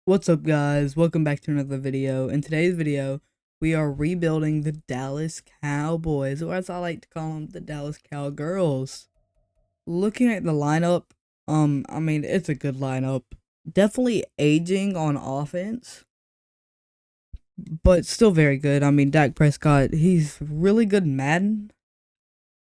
What's up, guys? Welcome back to another video. In today's video, we are rebuilding the Dallas Cowboys, or as I like to call them, the Dallas Cowgirls. Looking at the lineup, I mean, it's a good lineup. Definitely aging on offense, but still very good. I mean, Dak Prescott, he's really good in Madden.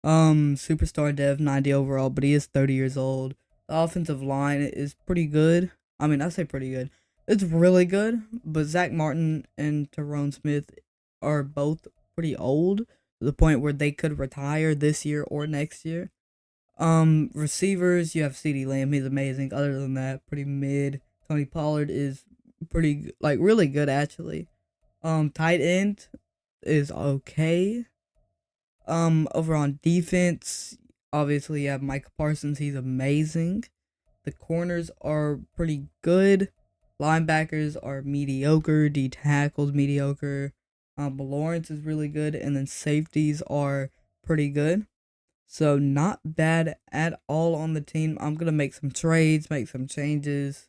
Superstar dev, 90 overall, but he is 30 years old. The offensive line is pretty good. I mean, I say pretty good. It's really good, but Zach Martin and Tyrone Smith are both pretty old to the point where they could retire this year or next year. Receivers, you have CeeDee Lamb, he's amazing. Other than that, pretty mid. Tony Pollard is pretty, like, really good actually. Tight end is okay. Over on defense, obviously you have Micah Parsons, he's amazing. The corners are pretty good. Linebackers are mediocre. D tackles mediocre. Lawrence is really good, and then safeties are pretty good. So not bad at all on the team. I'm gonna make some trades, make some changes,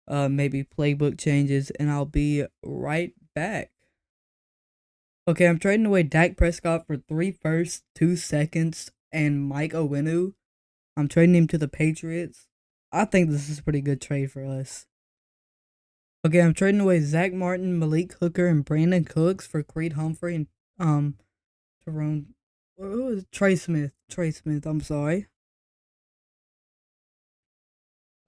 maybe playbook changes, and I'll be right back. Okay, I'm trading away Dak Prescott for 3 firsts, 2 seconds, and Mike Owenu. I'm trading him to the Patriots. I think this is a pretty good trade for us. Okay, I'm trading away Zach Martin, Malik Hooker, and Brandon Cooks for Creed Humphrey and Tyrone. What was it? Trey Smith. Trey Smith. I'm sorry.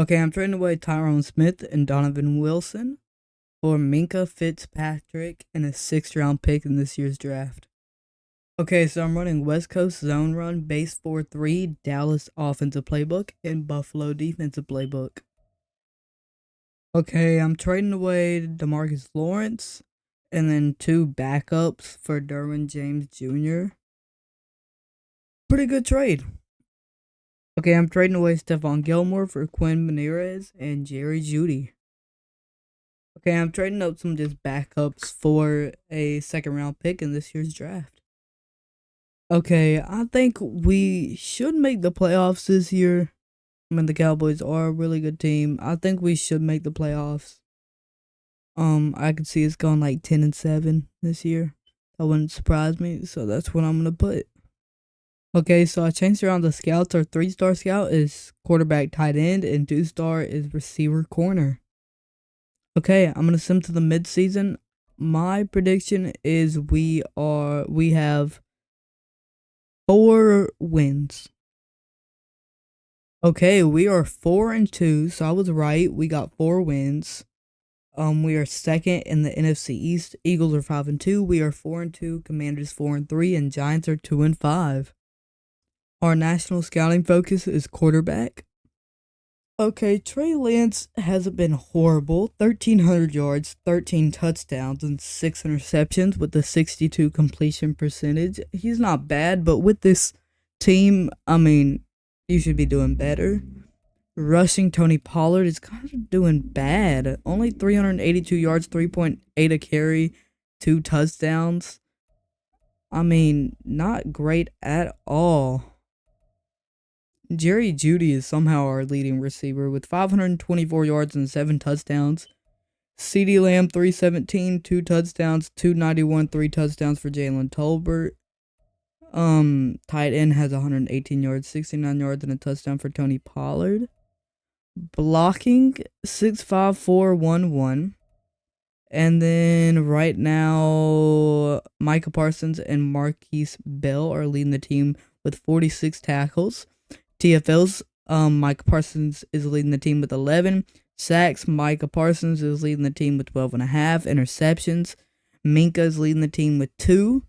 Okay, I'm trading away Tyrone Smith and Donovan Wilson for Minka Fitzpatrick and a 6th round pick in this year's draft. Okay, so I'm running West Coast zone run, base 4-3, Dallas offensive playbook, and Buffalo defensive playbook. Okay, I'm trading away DeMarcus Lawrence and then 2 backups for Derwin James Jr. Pretty good trade. Okay, I'm trading away Stephon Gilmore for Quinn Menierez and Jerry Jeudy. Okay, I'm trading up some just backups for a 2nd round pick in this year's draft. Okay, I think we should make the playoffs this year. I mean, the Cowboys are a really good team. I think we should make the playoffs. I could see us going like 10-7 this year. That wouldn't surprise me, so that's what I'm gonna put. Okay, so I changed around the scouts. Our 3-star scout is quarterback tight end, and 2-star is receiver corner. Okay, I'm gonna sim to the midseason. My prediction is we have 4 wins. Okay, we are 4-2, so I was right. We got 4 wins. We are 2nd in the NFC East. Eagles are 5-2. We are 4-2. Commanders 4-3, and Giants are 2-5. Our national scouting focus is quarterback. Okay, Trey Lance hasn't been horrible. 1,300 yards, 13 touchdowns, and 6 interceptions with a 62 completion percentage. He's not bad, but with this team, I mean, you should be doing better. Rushing Tony Pollard is kind of doing bad. Only 382 yards, 3.8 a carry, 2 touchdowns. I mean, not great at all. Jerry Jeudy is somehow our leading receiver with 524 yards and 7 touchdowns. CeeDee Lamb 317, 2 touchdowns, 291, 3 touchdowns for Jalen Tolbert. Tight end has 118 yards, 69 yards, and a touchdown for Tony Pollard. Blocking 65411. And then right now, Micah Parsons and Marquise Bell are leading the team with 46 tackles. TFL's Micah Parsons is leading the team with 11 sacks. Micah Parsons is leading the team with 12.5 interceptions. Minka is leading the team with 2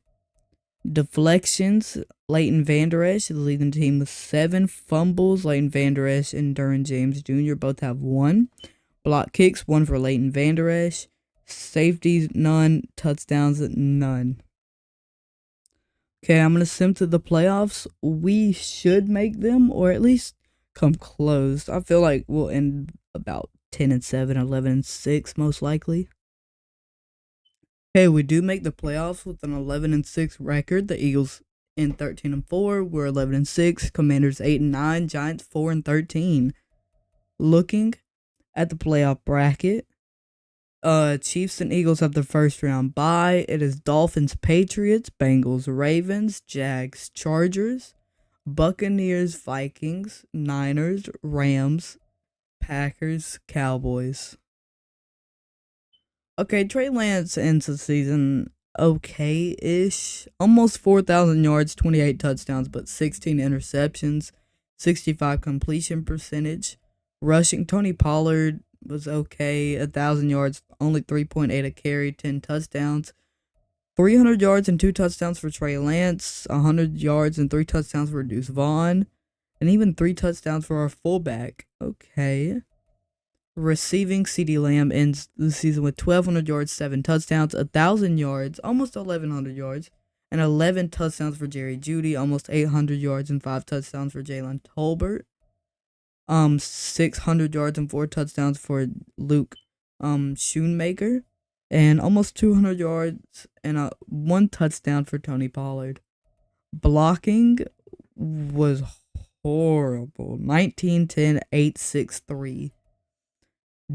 deflections. Leighton Vander Esch is leading the team with 7 fumbles. Leighton Vander Esch and Derwin James Jr. both have 1. Block kicks, 1 for Leighton Vander Esch. Safeties, none. Touchdowns, none. Okay, I'm going to sim to the playoffs. We should make them, or at least come close. I feel like we'll end about 10-7, 11-6, most likely. Okay, we do make the playoffs with an 11-6 record. The Eagles in 13-4. We're 11-6. Commanders 8-9. Giants 4-13. Looking at the playoff bracket, Chiefs and Eagles have the first round bye. It is Dolphins, Patriots, Bengals, Ravens, Jags, Chargers, Buccaneers, Vikings, Niners, Rams, Packers, Cowboys. Okay, Trey Lance ends the season okay-ish. Almost 4,000 yards, 28 touchdowns, but 16 interceptions, 65 completion percentage. Rushing, Tony Pollard was okay, 1,000 yards, only 3.8 a carry, 10 touchdowns. 300 yards and 2 touchdowns for Trey Lance, 100 yards and 3 touchdowns for Deuce Vaughn, and even 3 touchdowns for our fullback. Okay. Receiving, CeeDee Lamb ends the season with 1,200 yards, 7 touchdowns, 1,000 yards, almost 1,100 yards, and 11 touchdowns for Jerry Jeudy, almost 800 yards and 5 touchdowns for Jalen Tolbert. 600 yards and 4 touchdowns for Luke Schoonmaker, and almost 200 yards and 1 touchdown for Tony Pollard. Blocking was horrible. 19, 10, 8, 6, 3.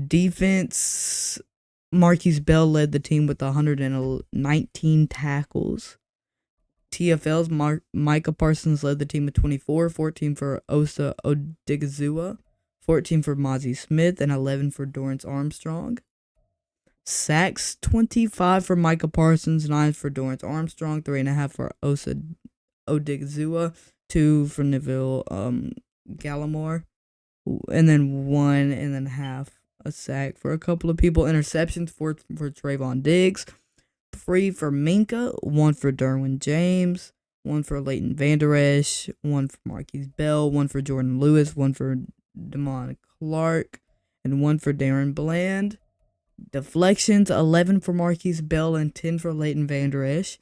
Defense, Marquise Bell led the team with 119 tackles. TFL's Micah Parsons led the team with 24, 14 for Osa Odigizua, 14 for Mozzie Smith, and 11 for Dorrance Armstrong. Sacks, 25 for Micah Parsons, 9 for Dorrance Armstrong, 3.5 for Osa Odigizua, 2 for Neville Gallimore, and then 1.5 a sack for a couple of people. Interceptions, 4 for Trayvon Diggs, 3 for Minka, 1 for Derwin James, 1 for Leighton Vander Esch, 1 for Marquise Bell, 1 for Jordan Lewis, 1 for Damon Clark, and 1 for Darren Bland. Deflections, 11 for Marquise Bell and 10 for Leighton Vander Esch.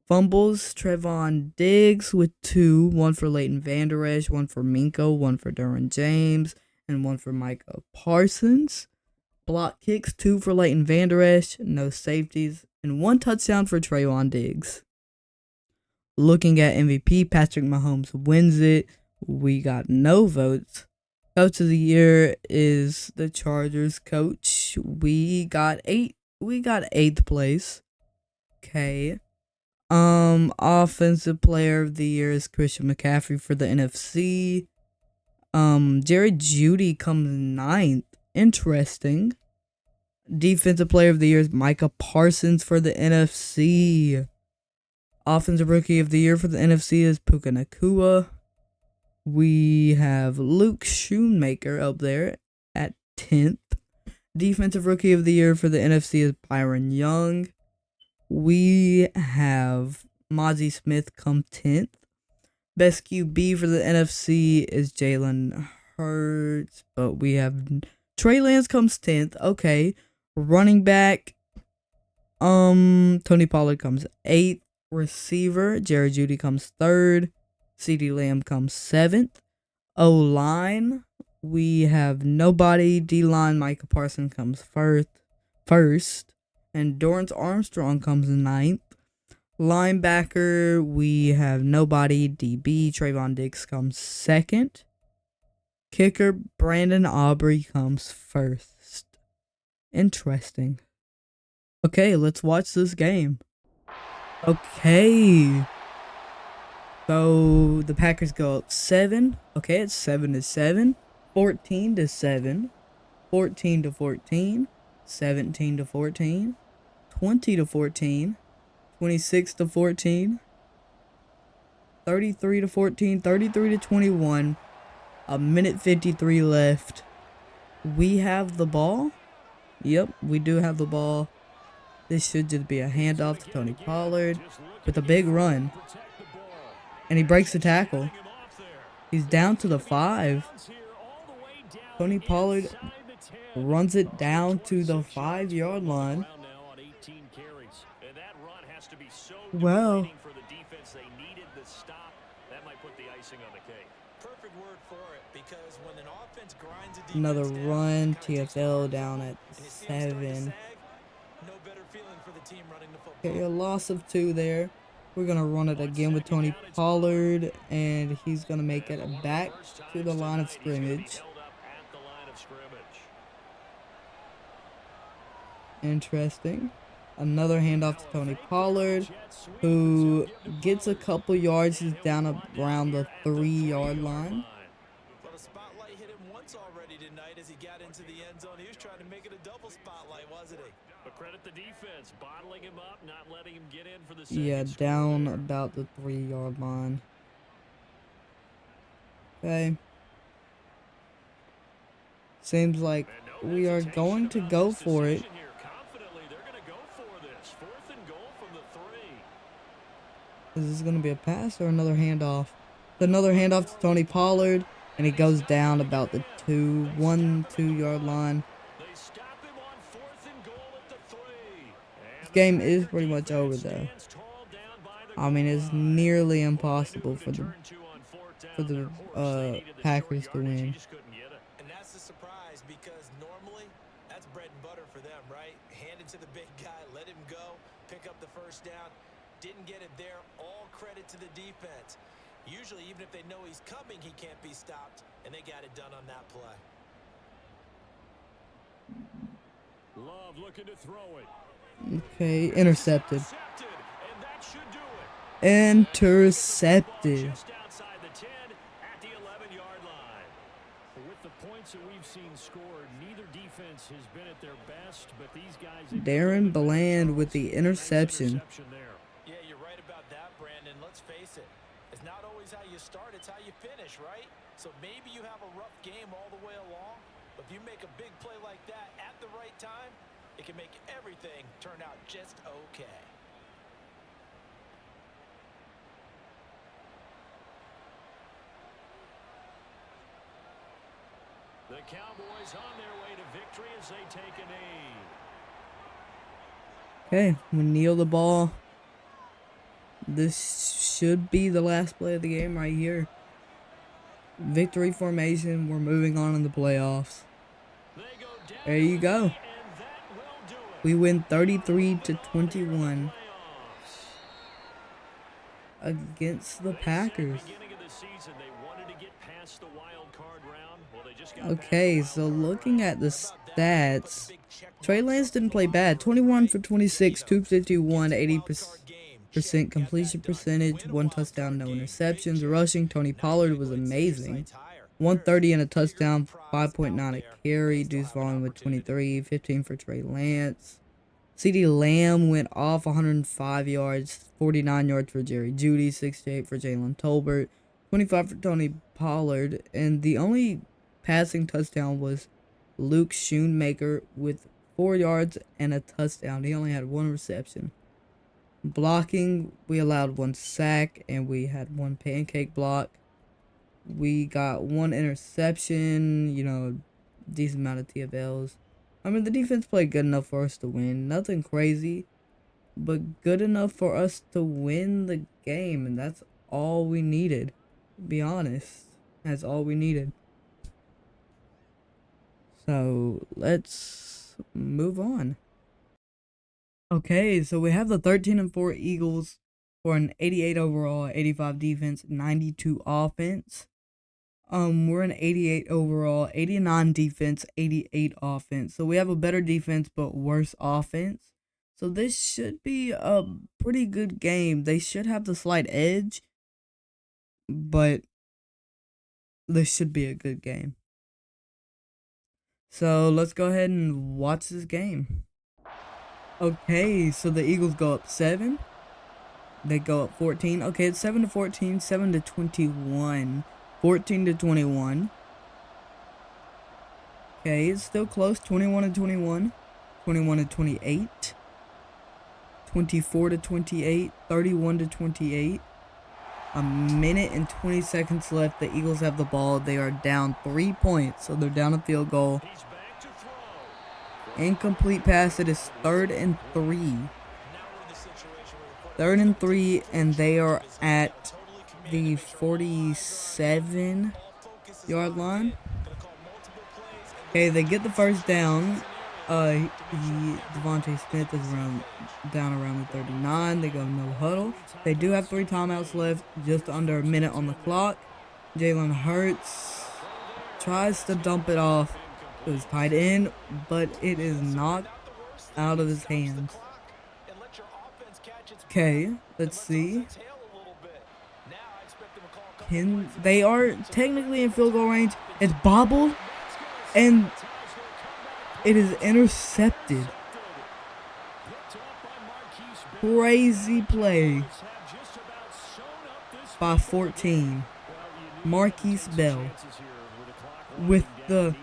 Fumbles, Trevon Diggs with 2, 1 for Leighton Vander Esch, 1 for Minko, 1 for Derwin James, and 1 for Micah Parsons. Block kicks, 2 for Leighton Vander Esch, no safeties, and 1 touchdown for Trayvon Diggs. Looking at MVP, Patrick Mahomes wins it. We got no votes. Coach of the year is the Chargers coach. We got 8th place. Okay. Offensive player of the year is Christian McCaffrey for the NFC. Jerry Jeudy comes 9th. Interesting. Defensive player of the year is Micah Parsons for the NFC. Offensive rookie of the year for the NFC is Puka Nacua. We have Luke Schoonmaker up there at 10th. Defensive rookie of the year for the NFC is Byron Young. We have Mozzie Smith come 10th. Best QB for the NFC is Jalen Hurts, but we have Trey Lance comes 10th. Okay. Running back, Tony Pollard comes 8th. Receiver, Jerry Jeudy comes 3rd. CeeDee Lamb comes 7th. O-line, we have nobody. D-line, Micah Parsons comes first. And Dorrance Armstrong comes 9th. Linebacker, we have nobody. DB, Trayvon Diggs comes 2nd. Kicker, Brandon Aubrey comes 1st. Interesting. Okay, let's watch this game. Okay. So the Packers go up 7. Okay, it's 7-7. 14-7. 14-14. 17-14. 20-14. 26-14. 33-14. 33-21. A minute 53 left. We have the ball. Yep, we do have the ball. This should just be a handoff to Tony Pollard with a big run. And he breaks the tackle. He's down to the 5. Tony Pollard runs it down to the 5-yard line. Wow. Another run. TFL down at 7. Okay, a loss of 2 there. We're going to run it again with Tony Pollard, and he's going to make it back to the line of scrimmage. Interesting. Another handoff to Tony Pollard, who gets a couple yards. He's down around the 3-yard line. Well, the spotlight hit him once already tonight as he got into the end zone. He was trying to make it a double spotlight, wasn't he? But credit the defense, bottling him up, not letting him get in for the Yeah, down about the 3-yard line. Okay. Seems like we are going to go for it. Is this going to be a pass or another handoff? Another handoff to Tony Pollard, and he goes down about the 2-yard line. This game is pretty much over, though. I mean, it's nearly impossible for the Packers to win. And that's the surprise, because normally that's bread and butter for them, right? Hand it to the big guy, let him go, pick up the first down. Didn't get it there. All credit to the defense. Usually, even if they know he's coming, he can't be stopped, and they got it done on that play. Love looking to throw it. Okay, intercepted. Intercepted. Just outside the 10 at the 11-yard line. With the points that we've seen scored, neither defense has been at their best, but these guys. Darren Bland with the interception. Yeah, you're right about that, Brandon. Let's face it. It's not always how you start, it's how you finish, right? So maybe you have a rough game all the way along, but if you make a big play like that at the right time, it can make everything turn out just okay. The Cowboys on their way to victory as they take a knee. Okay, we kneel the ball. This should be the last play of the game right here. Victory formation. We're moving on in the playoffs. There you go. We win 33-21 against the Packers. Okay, so looking at the stats, Trey Lance didn't play bad. 21 for 26, 251, 80% completion percentage, 1 touchdown, no interceptions. Rushing, Tony Pollard was amazing. 130 and a touchdown, 5.9 a carry. Deuce Vaughn with 23, 15 for Trey Lance. CeeDee Lamb went off 105 yards, 49 yards for Jerry Jeudy, 68 for Jalen Tolbert, 25 for Tony Pollard, and the only passing touchdown was Luke Schoonmaker with 4 yards and a touchdown. He only had 1 reception. Blocking, we allowed 1 sack and we had 1 pancake block. We got 1 interception, decent amount of TFLs. I mean, the defense played good enough for us to win. Nothing crazy, but good enough for us to win the game, and that's all we needed. To be honest, that's all we needed. So let's move on. Okay, so we have the 13-4 Eagles for an 88 overall, 85 defense, 92 offense. We're an 88 overall, 89 defense, 88 offense. So we have a better defense but worse offense. So this should be a pretty good game. They should have the slight edge, but this should be a good game. So let's go ahead and watch this game. Okay, so the Eagles go up 7. They go up 14. Okay, it's 7-14, 7-21, 14-21. Okay, it's still close. 21-21, 21-28, 24-28, 31-28. A minute and 20 seconds left. The Eagles have the ball. They are down 3 points, so they're down a field goal. Incomplete pass. It is 3rd and 3. 3rd and 3, and they are at the 47-yard line. Okay, they get the first down. Devontae Smith is down around the 39. They go no huddle. They do have 3 timeouts left, just under a minute on the clock. Jalen Hurts tries to dump it off to his tight end, but it is not out of his hands. Okay, let's see. They are technically in field goal range. It's bobbled, and it is intercepted. Crazy play by 14. Marquise Bell with the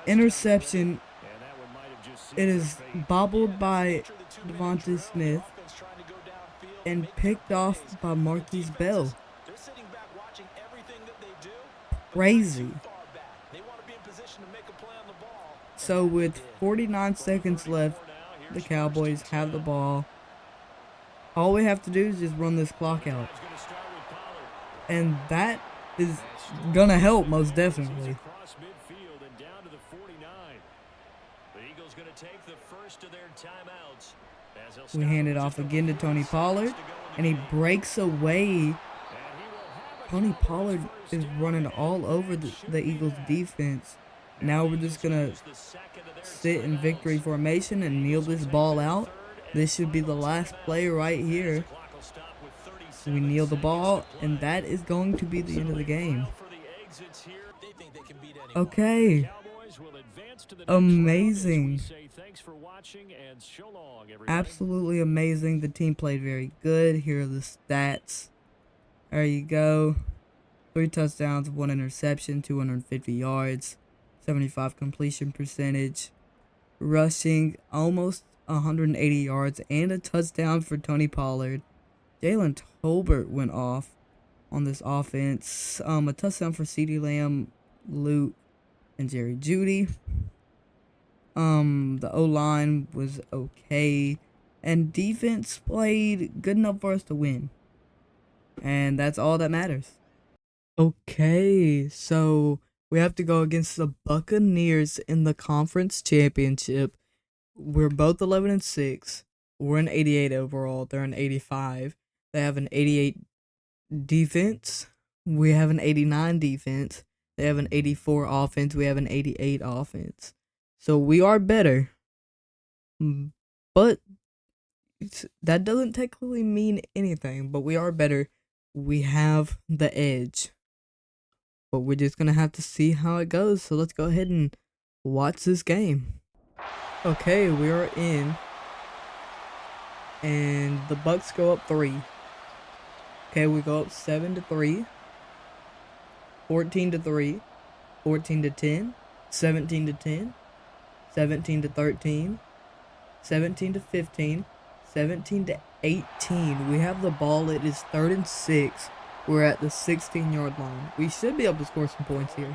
interception. It is bobbled by Devontae Smith and picked off by Marquise Bell. Crazy. So with 49 seconds left, the Cowboys have the ball. All we have to do is just run this clock out. And that is gonna help most definitely. We hand it off again to Tony Pollard, and he breaks away. Tony Pollard is running all over the Eagles defense. Now we're just gonna sit in victory formation and kneel this ball out. This should be the last play right here. We kneel the ball, and that is going to be the end of the game. Okay. Amazing. Absolutely amazing. The team played very good. Here are the stats. There you go. 3 touchdowns, 1 interception, 250 yards, 75 completion percentage, rushing almost 180 yards, and a touchdown for Tony Pollard. Jalen Tolbert went off on this offense. A touchdown for CeeDee Lamb, Luke, and Jerry Jeudy. The O-line was okay, and defense played good enough for us to win. And that's all that matters. Okay, so we have to go against the Buccaneers in the conference championship. We're both 11-6. We're an 88 overall. They're an 85. They have an 88 defense. We have an 89 defense. They have an 84 offense. We have an 88 offense. So we are better. But that doesn't technically mean anything. But we are better. We have the edge. But we're just going to have to see how it goes. So let's go ahead and watch this game. Okay, we are in. And the Bucks go up 3. Okay, we go up 7-3. 14-3. 14-10. 17-10. 17-13. 17-15. 17-18. We have the ball. It is 3rd and 6. We're at the 16-yard line. We should be able to score some points here.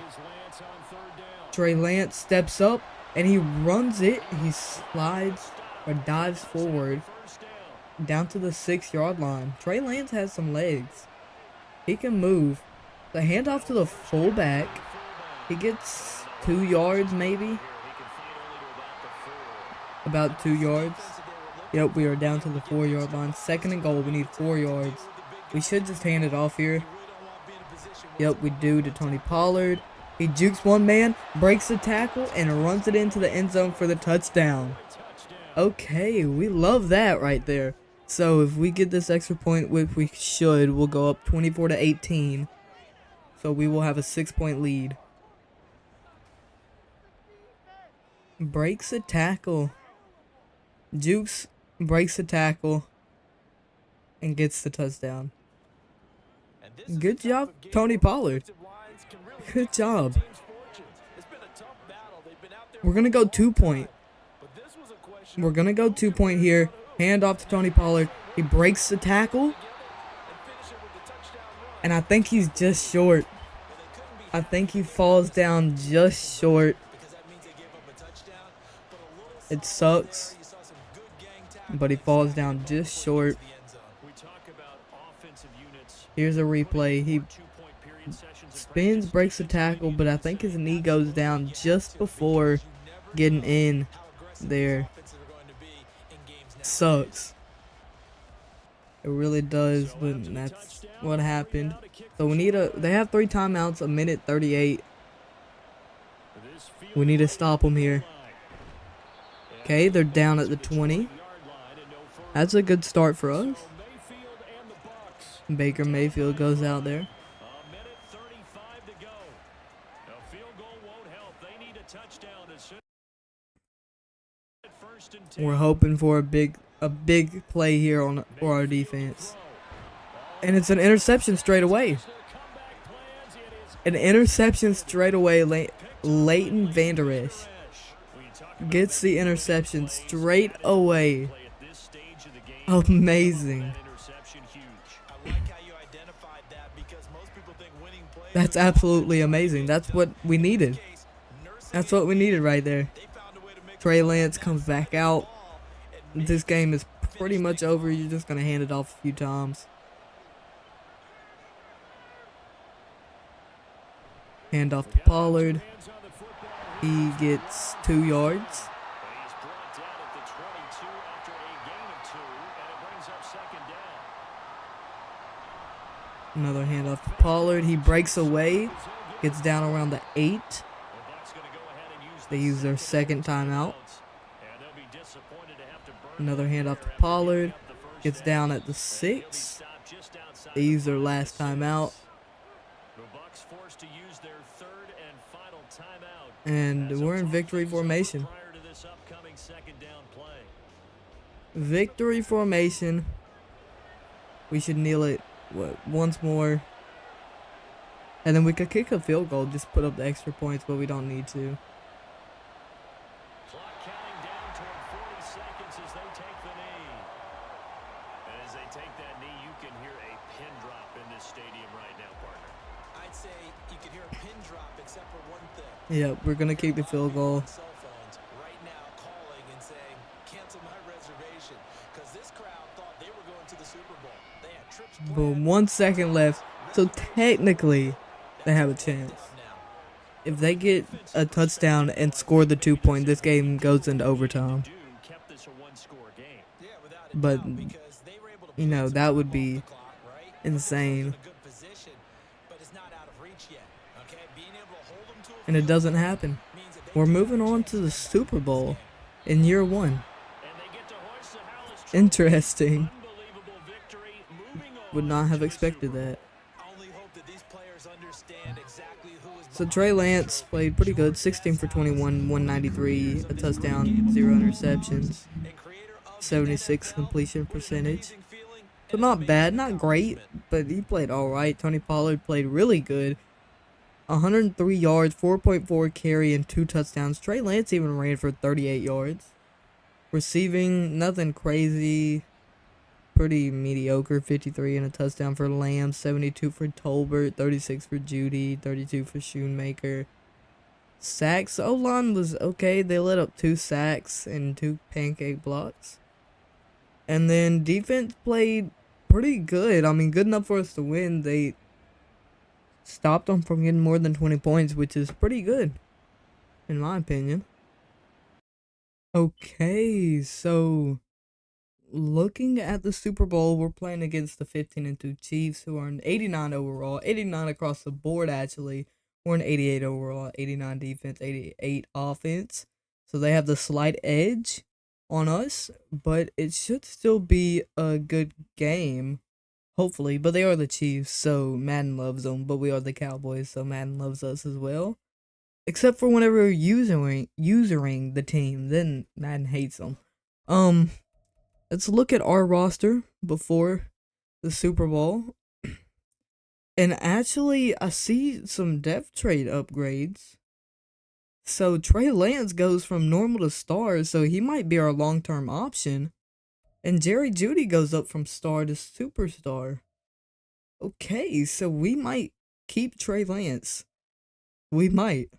Trey Lance steps up and he runs it. He slides or dives forward down to the 6-yard line. Trey Lance has some legs. He can move. The handoff to the fullback. He gets 2 yards maybe. About 2 yards. Yep, we are down to the 4-yard line. 2nd and goal. We need 4 yards. We should just hand it off here. Yep, we do to Tony Pollard. He jukes one man, breaks the tackle, and runs it into the end zone for the touchdown. Okay, we love that right there. So if we get this extra point, which we should, we'll go up 24-18. So we will have a 6-point lead. Breaks a tackle. Jukes breaks the tackle and gets the touchdown. Good job, Tony Pollard. Good job. We're going to go 2-point. We're going to go 2-point here. Hand off to Tony Pollard. He breaks the tackle. And I think he's just short. I think he falls down just short. It sucks. But he falls down just short. Here's a replay. He spins, breaks the tackle, but I think his knee goes down just before getting in there. Sucks. It really does, but that's what happened. So we need they have 3 timeouts, 1:38. We need to stop them here. Okay, they're down at the 20. That's a good start for us. Baker Mayfield goes out there. A minute 35 to go. A field goal won't help. They need a touchdown as soon as first and 10. We're hoping for a big play here for our defense. And it's an interception straight away. An interception straight away. Leighton Vander Esch gets the interception straight away. Amazing. That's absolutely amazing. That's what we needed. That's what we needed right there. Trey Lance comes back out. This game is pretty much over. You're just going to hand it off a few times. Hand off to Pollard. He gets 2 yards. Another handoff to Pollard. He breaks away. Gets down around the 8. They use their second timeout. Another handoff to Pollard. Gets down at the 6. They use their last timeout. And we're in victory formation. Victory formation. We should kneel it once more. And then we could kick a field goal, just put up the extra points, but we don't need to. Clock counting down toward 40 seconds as they take the knee. And as they take that knee, you can hear a pin drop in this stadium right now, partner. I'd say you can hear a pin drop except for one thing. Yeah, we're going to kick the field goal. Cell phones right now calling and saying, cancel my reservation, because this crowd thought they were going to the Super Bowl. They had trips planned. Boom, 1 second left. So technically, they have a chance. If they get a touchdown and score the 2-point, this game goes into overtime. But, you know, that would be insane. And it doesn't happen. We're moving on to the Super Bowl in year 1. Interesting. Would not have expected that. So Trey Lance played pretty good. 16 for 21, 193, a touchdown, 0 interceptions, 76 completion percentage. So not bad, not great, but he played all right. Tony Pollard played really good. 103 yards, 4.4 carry, and 2 touchdowns. Trey Lance even ran for 38 yards. Receiving, nothing crazy. Pretty mediocre. 53 and a touchdown for Lamb. 72 for Tolbert. 36 for Judy. 32 for Shoemaker. Sacks. O-line was okay. They let up 2 sacks and 2 pancake blocks. And then defense played pretty good. I mean, good enough for us to win. They stopped them from getting more than 20 points, which is pretty good, in my opinion. Okay, so looking at the Super Bowl, we're playing against the 15-2 Chiefs, who are an 89 overall, 89 across the board actually. We're an 88 overall, 89 defense, 88 offense. So they have the slight edge on us, but it should still be a good game. Hopefully, but they are the Chiefs, so Madden loves them. But we are the Cowboys, so Madden loves us as well. Except for whenever we're usering the team, then Madden hates them. Let's look at our roster before the Super Bowl. And actually, I see some depth trade upgrades. So Trey Lance goes from normal to star, so he might be our long-term option. And Jerry Jeudy goes up from star to superstar. Okay, so we might keep Trey Lance. We might.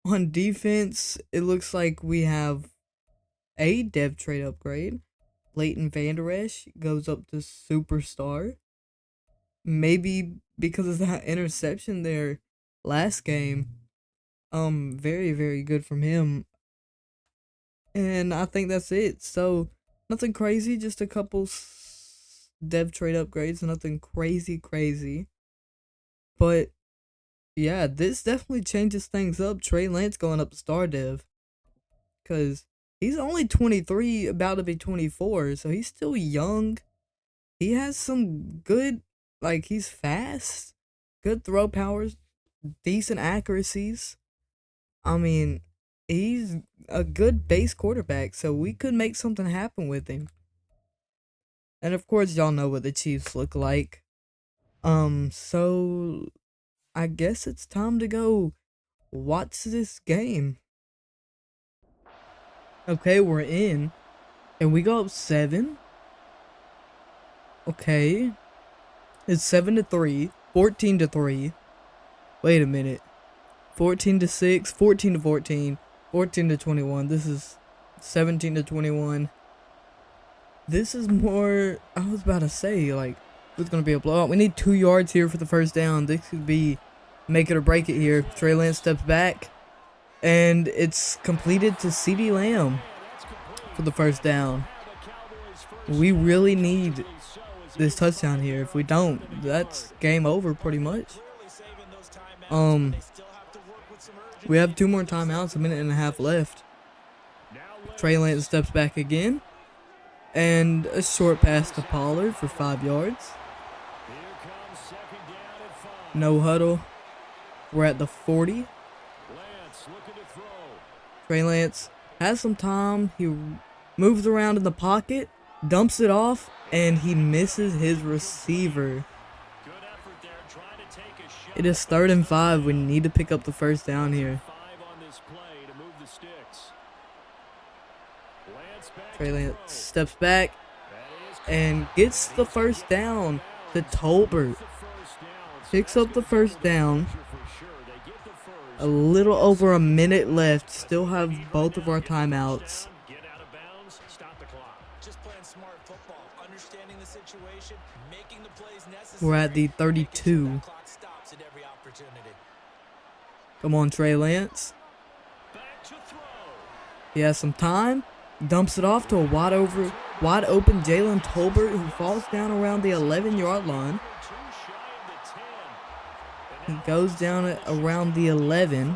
On defense, it looks like we have a depth trade upgrade. Leighton Vander Esch goes up to superstar. Maybe because of that interception there last game. Very, very good from him. And I think that's it. So, nothing crazy, just a couple dev trade upgrades, nothing crazy. But, yeah, this definitely changes things up. Trey Lance going up to star dev. because he's only 23, about to be 24, so he's still young. He has some good, like, he's fast, good throw powers, decent accuracies. I mean, he's a good base quarterback, so we could make something happen with him. And of course, y'all know what the Chiefs look like. So I guess it's time to go watch this game. Okay, we're in, and we go up 7. Okay, it's 7-3, 14-3. Wait a minute, 14-6, 14-14, 14-21. This is 17-21. This is more, I was about to say, like, it's going to be a blowout. We need 2 yards here for the first down. This could be make it or break it here. Trey Lance steps back, and it's completed to CeeDee Lamb for the first down. We really need this touchdown here. If we don't, that's game over pretty much. We have 2 more timeouts, a minute and a half left. Trey Lance steps back again. And a short pass to Pollard for 5 yards. No huddle. We're at the 40. Trey Lance has some time. He moves around in the pocket, dumps it off, and he misses his receiver. It is 3rd and 5. We need to pick up the first down here. Trey Lance steps back and gets the first down to Tolbert. Picks up the first down. A little over a minute left. Still have both of our timeouts. We're at the 32. Come on, Trey Lance. He has some time. Dumps it off to a wide open Jalen Tolbert, who falls down around the 11-yard line. He goes down at around the 11.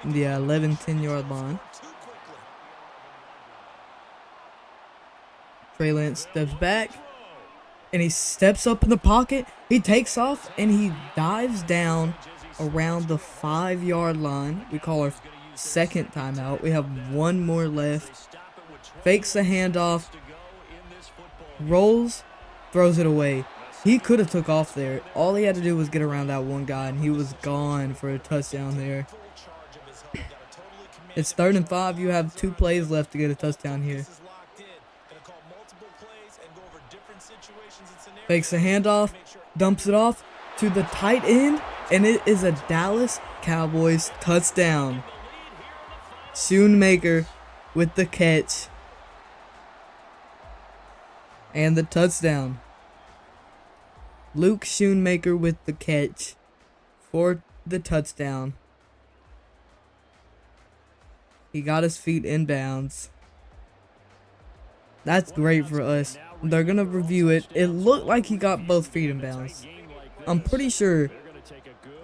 Yeah, 11, 10-yard line. Trey Lance steps back, and he steps up in the pocket. He takes off, and he dives down around the 5-yard line. We call our second timeout. We have 1 more left. Fakes the handoff. Rolls. Throws it away. He could have took off there. All he had to do was get around that one guy, and he was gone for a touchdown there. It's 3rd and 5. You have 2 plays left to get a touchdown here. Fakes the handoff. Dumps it off to the tight end, and it is a Dallas Cowboys touchdown. Schoonmaker with the catch and the touchdown. Luke Schoonmaker with the catch for the touchdown. He got his feet in bounds. That's great for us. They're going to review it. It looked like he got both feet in bounds. I'm pretty sure,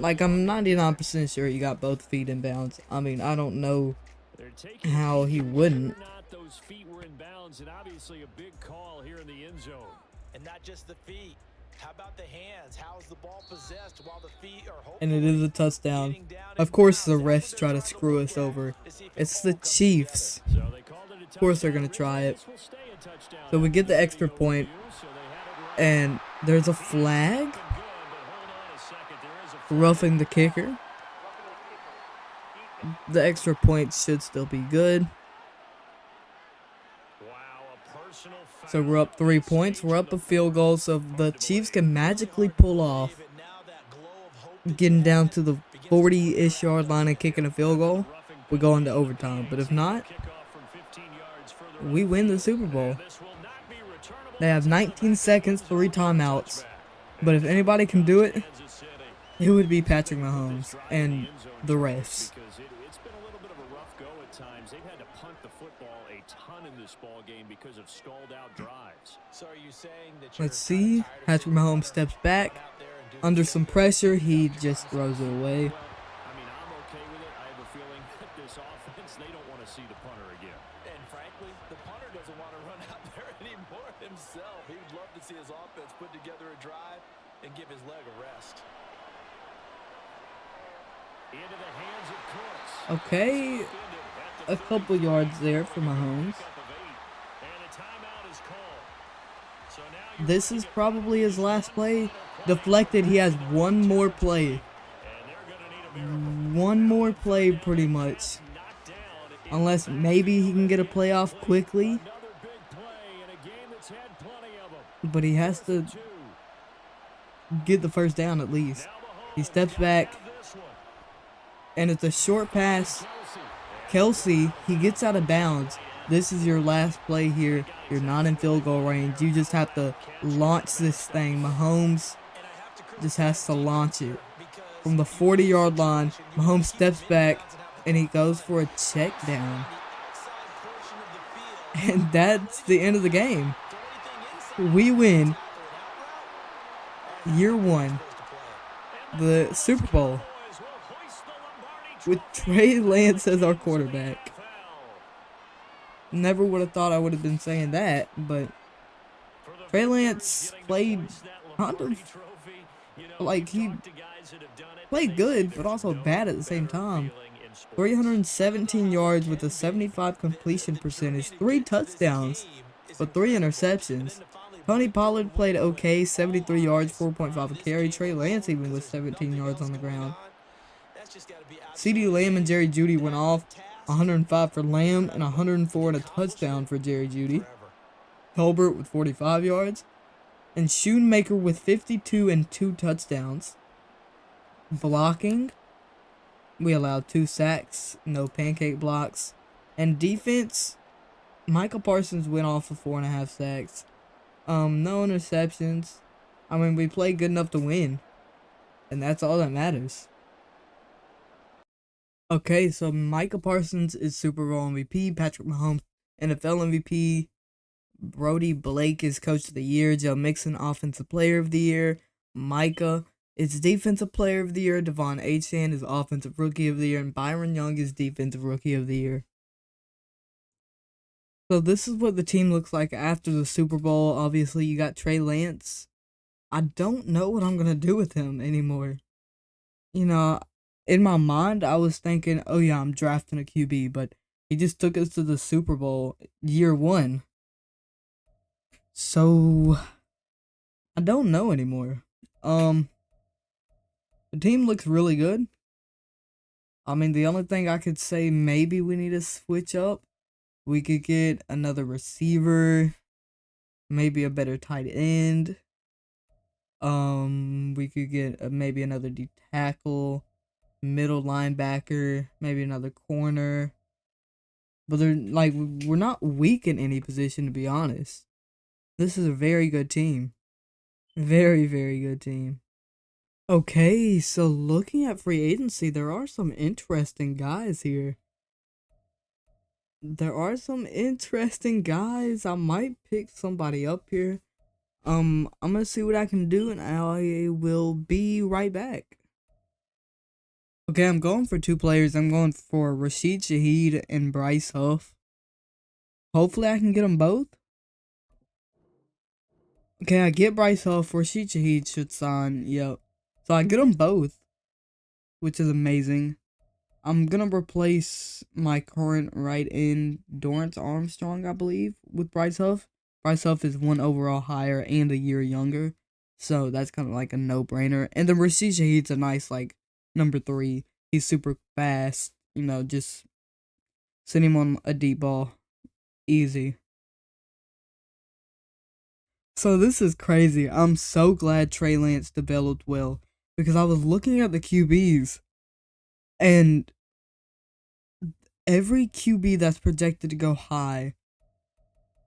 like, I'm 99% sure he got both feet in bounds. I mean, I don't know how he wouldn't. Those feet were in bounds, and obviously a big call here in the end zone. And not just the feet. How about the hands? How is the ball possessed while the feet are And it is a touchdown. Of course, the refs try to screw us over. It's the Chiefs. Of course, they're going to try it. So we get the extra point, and there's a flag roughing the kicker. The extra point should still be good. So we're up 3 points. We're up a field goal, so if the Chiefs can magically pull off getting down to the 40-ish yard line and kicking a field goal, we go into overtime. But if not, we win the Super Bowl. They have 19 seconds, 3 timeouts. But if anybody can do it, it would be Patrick Mahomes and the refs. It's been a little bit of a rough go at times. They've had to punt the football a ton in this ball game because of stalled out drives. So are you saying that Let's see. Patrick Mahomes steps back. Under some pressure, he just throws it away. I mean, I'm okay with it. I have a feeling that this punter again. And frankly, the punter doesn't want to run out there anymore himself. He would love to see his offense put together a drive and give his leg a rest. Into the hands of Cooks. Okay, a couple yards there for Mahomes. This is probably his last play. Deflected, he has one more play. One more play, pretty much. Unless maybe he can get a playoff quickly. But he has to get the first down at least. He steps back. And it's a short pass. Kelsey, he gets out of bounds. This is your last play here. You're not in field goal range. You just have to launch this thing. Mahomes just has to launch it. From the 40-yard line, Mahomes steps back, and he goes for a check down. And that's the end of the game. We win. Year 1. The Super Bowl. With Trey Lance as our quarterback. Never would have thought I would have been saying that, but Trey Lance played kind of like he played good, but also bad at the same time. 317 yards with a 75 completion percentage, 3 touchdowns, but 3 interceptions. Tony Pollard played okay, 73 yards, 4.5 a carry. Trey Lance even was 17 yards on the ground. CeeDee Lamb and Jerry Jeudy went off. 105 for Lamb and 104 and a touchdown for Jerry Jeudy. Hilbert with 45 yards. And Schoonmaker with 52 and 2 touchdowns. Blocking, we allowed 2 sacks, no pancake blocks. And defense, Michael Parsons went off for 4.5 sacks. No interceptions. I mean, we played good enough to win. And that's all that matters. Okay, so Micah Parsons is Super Bowl MVP, Patrick Mahomes NFL MVP, Brody Blake is Coach of the Year, Joe Mixon Offensive Player of the Year, Micah is Defensive Player of the Year, Devon Achane is Offensive Rookie of the Year, and Byron Young is Defensive Rookie of the Year. So this is what the team looks like after the Super Bowl. Obviously, you got Trey Lance. I don't know what I'm going to do with him anymore. You know, in my mind, I was thinking, oh yeah, I'm drafting a QB, but he just took us to the Super Bowl year 1. So, I don't know anymore. The team looks really good. I mean, the only thing I could say, maybe we need to switch up. We could get another receiver, maybe a better tight end. We could get maybe another D tackle, middle linebacker, maybe another corner. But we're not weak in any position, to be honest. This is a very good team. Very, very good team. Okay, so looking at free agency, there are some interesting guys here. I might pick somebody up here. I'm gonna see what I can do, and I will be right back. Okay, I'm going for 2 players. I'm going for Rashid Shaheed and Bryce Huff. Hopefully I can get them both. Okay, I get Bryce Huff. Rashid Shaheed should sign. Yep. So I get them both, which is amazing. I'm going to replace my current right end, Dorrance Armstrong, I believe, with Bryce Huff. Bryce Huff is 1 overall higher and a year younger. So that's kind of like a no-brainer. And then Rashid Shaheed's a nice, number 3. He's super fast. Just send him on a deep ball. Easy. So this is crazy. I'm so glad Trey Lance developed well. Because I was looking at the QBs. And every QB that's projected to go high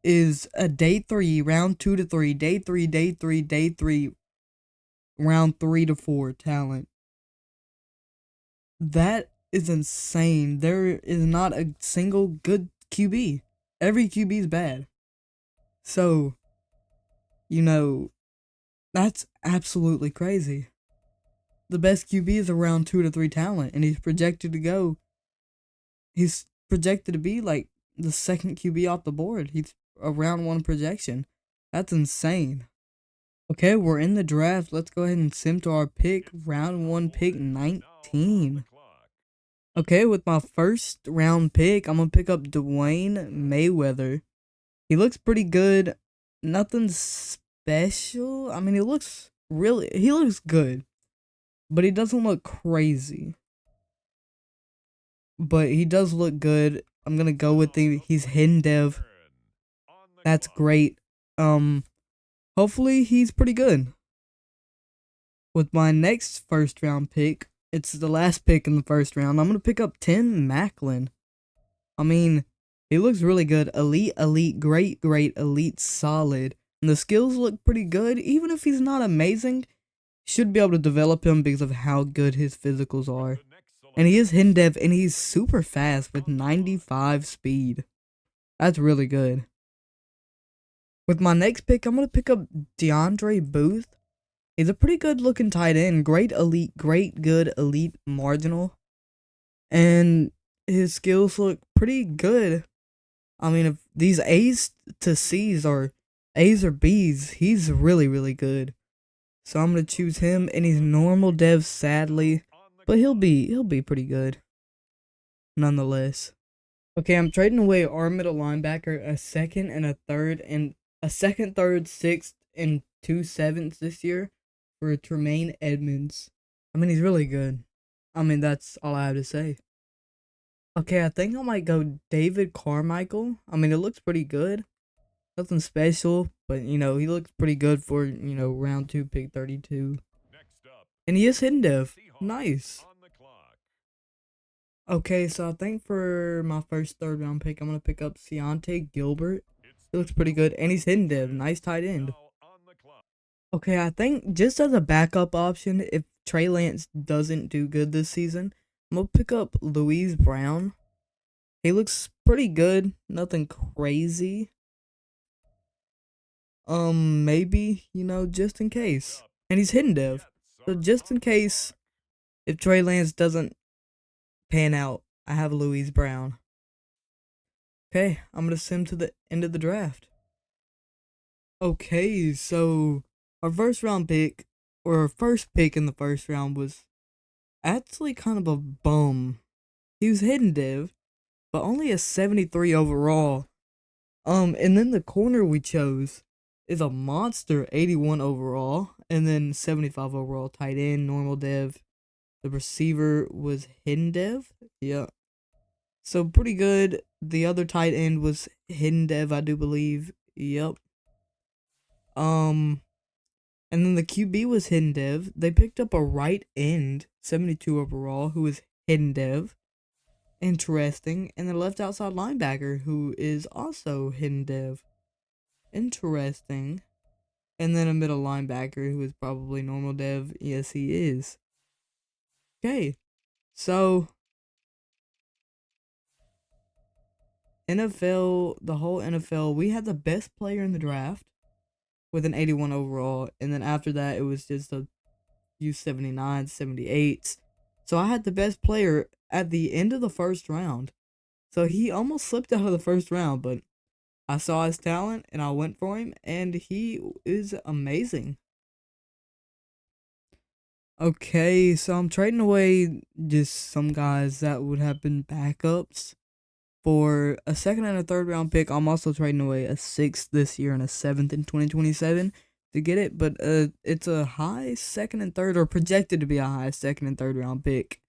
is a day 3, round 2 to 3, day 3, day 3, day 3, round 3 to 4 talent. That is insane. There is not a single good QB. Every QB is bad. So, that's absolutely crazy. The best QB is around 2 to 3 talent, and he's projected to be the second QB off the board. He's a round one projection. That's insane. Okay, we're in the draft. Let's go ahead and sim to our pick. Round one, pick 19. Okay, with my first round pick, I'm gonna pick up Dwayne Mayweather. He looks pretty good. Nothing special. I mean, he looks good, but he doesn't look crazy. But he does look good. I'm gonna go with he's hidden dev. That's great. Hopefully he's pretty good. With my next first round pick, it's the last pick in the first round. I'm gonna pick up Tim Macklin. I mean, he looks really good. Elite, great, elite, solid. And the skills look pretty good. Even if he's not amazing, should be able to develop him because of how good his physicals are. And he is hidden dev, and he's super fast with 95 speed. That's really good. With my next pick, I'm going to pick up DeAndre Booth. He's a pretty good looking tight end. Great elite, good elite marginal. And his skills look pretty good. I mean, if these A's to C's are A's or B's, he's really good. So I'm gonna choose him, and he's normal dev, sadly, but he'll be pretty good, nonetheless. Okay, I'm trading away our middle linebacker, a second and a third, and a second, third, sixth, and 2 sevenths this year for Tremaine Edmonds. I mean, he's really good. I mean, that's all I have to say. Okay, I think I might go David Carmichael. I mean, it looks pretty good. Nothing special, but, he looks pretty good for, round 2, pick 32. And he is hidden dev. Nice. Okay, so I think for my first third round pick, I'm going to pick up Keontae Gilbert. He looks pretty good, and he's hidden dev. Nice tight end. Okay, I think just as a backup option, if Trey Lance doesn't do good this season, I'm going to pick up Louise Brown. He looks pretty good. Nothing crazy. Maybe, just in case. And he's hidden dev. So just in case, if Trey Lance doesn't pan out, I have Louise Brown. Okay, I'm going to sim to the end of the draft. Okay, so our first round pick, or our first pick in the first round, was actually kind of a bum. He was hidden dev, but only a 73 overall. And then the corner we chose is a monster 81 overall, and then 75 overall tight end, normal dev. The receiver was hidden dev. Yeah. So pretty good. The other tight end was hidden dev, I do believe. Yep. And then the QB was hidden dev. They picked up a right end, 72 overall, who was hidden dev. Interesting. And the left outside linebacker, who is also hidden dev. Interesting. And then a middle linebacker, who is probably normal dev. Yes, he is. Okay. So, NFL, the whole NFL, we had the best player in the draft with an 81 overall. And then after that, it was just a few 79s, 78s. So I had the best player at the end of the first round. So he almost slipped out of the first round, but I saw his talent and I went for him, and he is amazing. Okay, so I'm trading away just some guys that would have been backups for a second and a third round pick. I'm also trading away a sixth this year and a seventh in 2027 to get it, but it's a high second and third, or projected to be a high second and third round pick,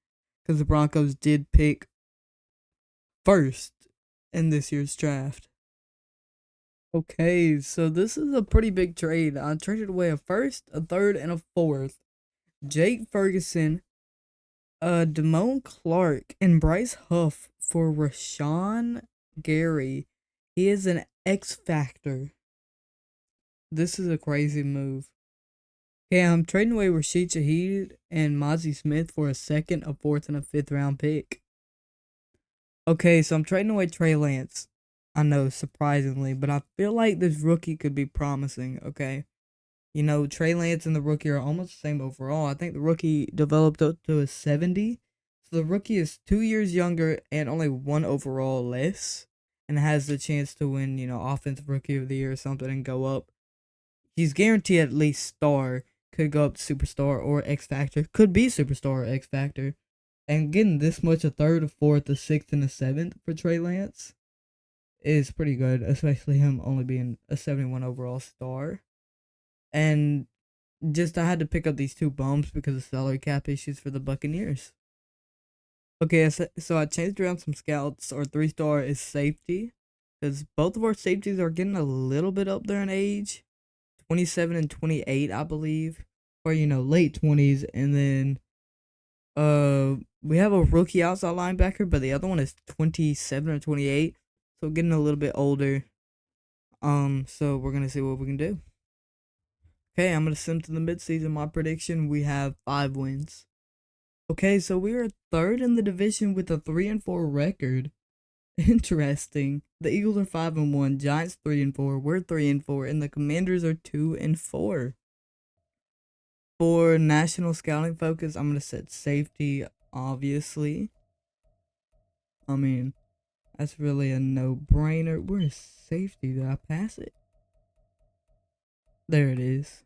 because the Broncos did pick first in this year's draft. Okay, so this is a pretty big trade. I traded away a first, a third, and a fourth. Jake Ferguson, Damone Clark, and Bryce Huff for Rashawn Gary. He is an X Factor. This is a crazy move. Okay, I'm trading away Rashid Shaheed and Mozzie Smith for a second, a fourth, and a fifth round pick. Okay, so I'm trading away Trey Lance. I know, surprisingly, but I feel like this rookie could be promising, okay? Trey Lance and the rookie are almost the same overall. I think the rookie developed up to a 70. So the rookie is 2 years younger and only 1 overall less. and has the chance to win, offensive rookie of the year or something and go up. He's guaranteed at least star, could go up to superstar or X Factor, could be superstar or X Factor. And getting this much, a third, a fourth, a sixth, and a seventh for Trey Lance is pretty good, especially him only being a 71 overall star. And I had to pick up these two bumps because of salary cap issues for the Buccaneers. Okay, so I changed around some scouts. Our 3-star is safety, because both of our safeties are getting a little bit up there in age, 27 and 28, I believe, or late 20s, and then we have a rookie outside linebacker, but the other one is 27 or 28, so getting a little bit older. So we're gonna see what we can do. Okay, I'm gonna send to the midseason. My prediction: we have 5 wins. Okay, so we are third in the division with a 3-4 record. Interesting. The Eagles are 5-1, Giants 3-4, we're 3-4, and the Commanders are 2-4. For national scouting focus, I'm gonna set safety, obviously. I mean, that's really a no-brainer. Where's safety? Did I pass it? There it is.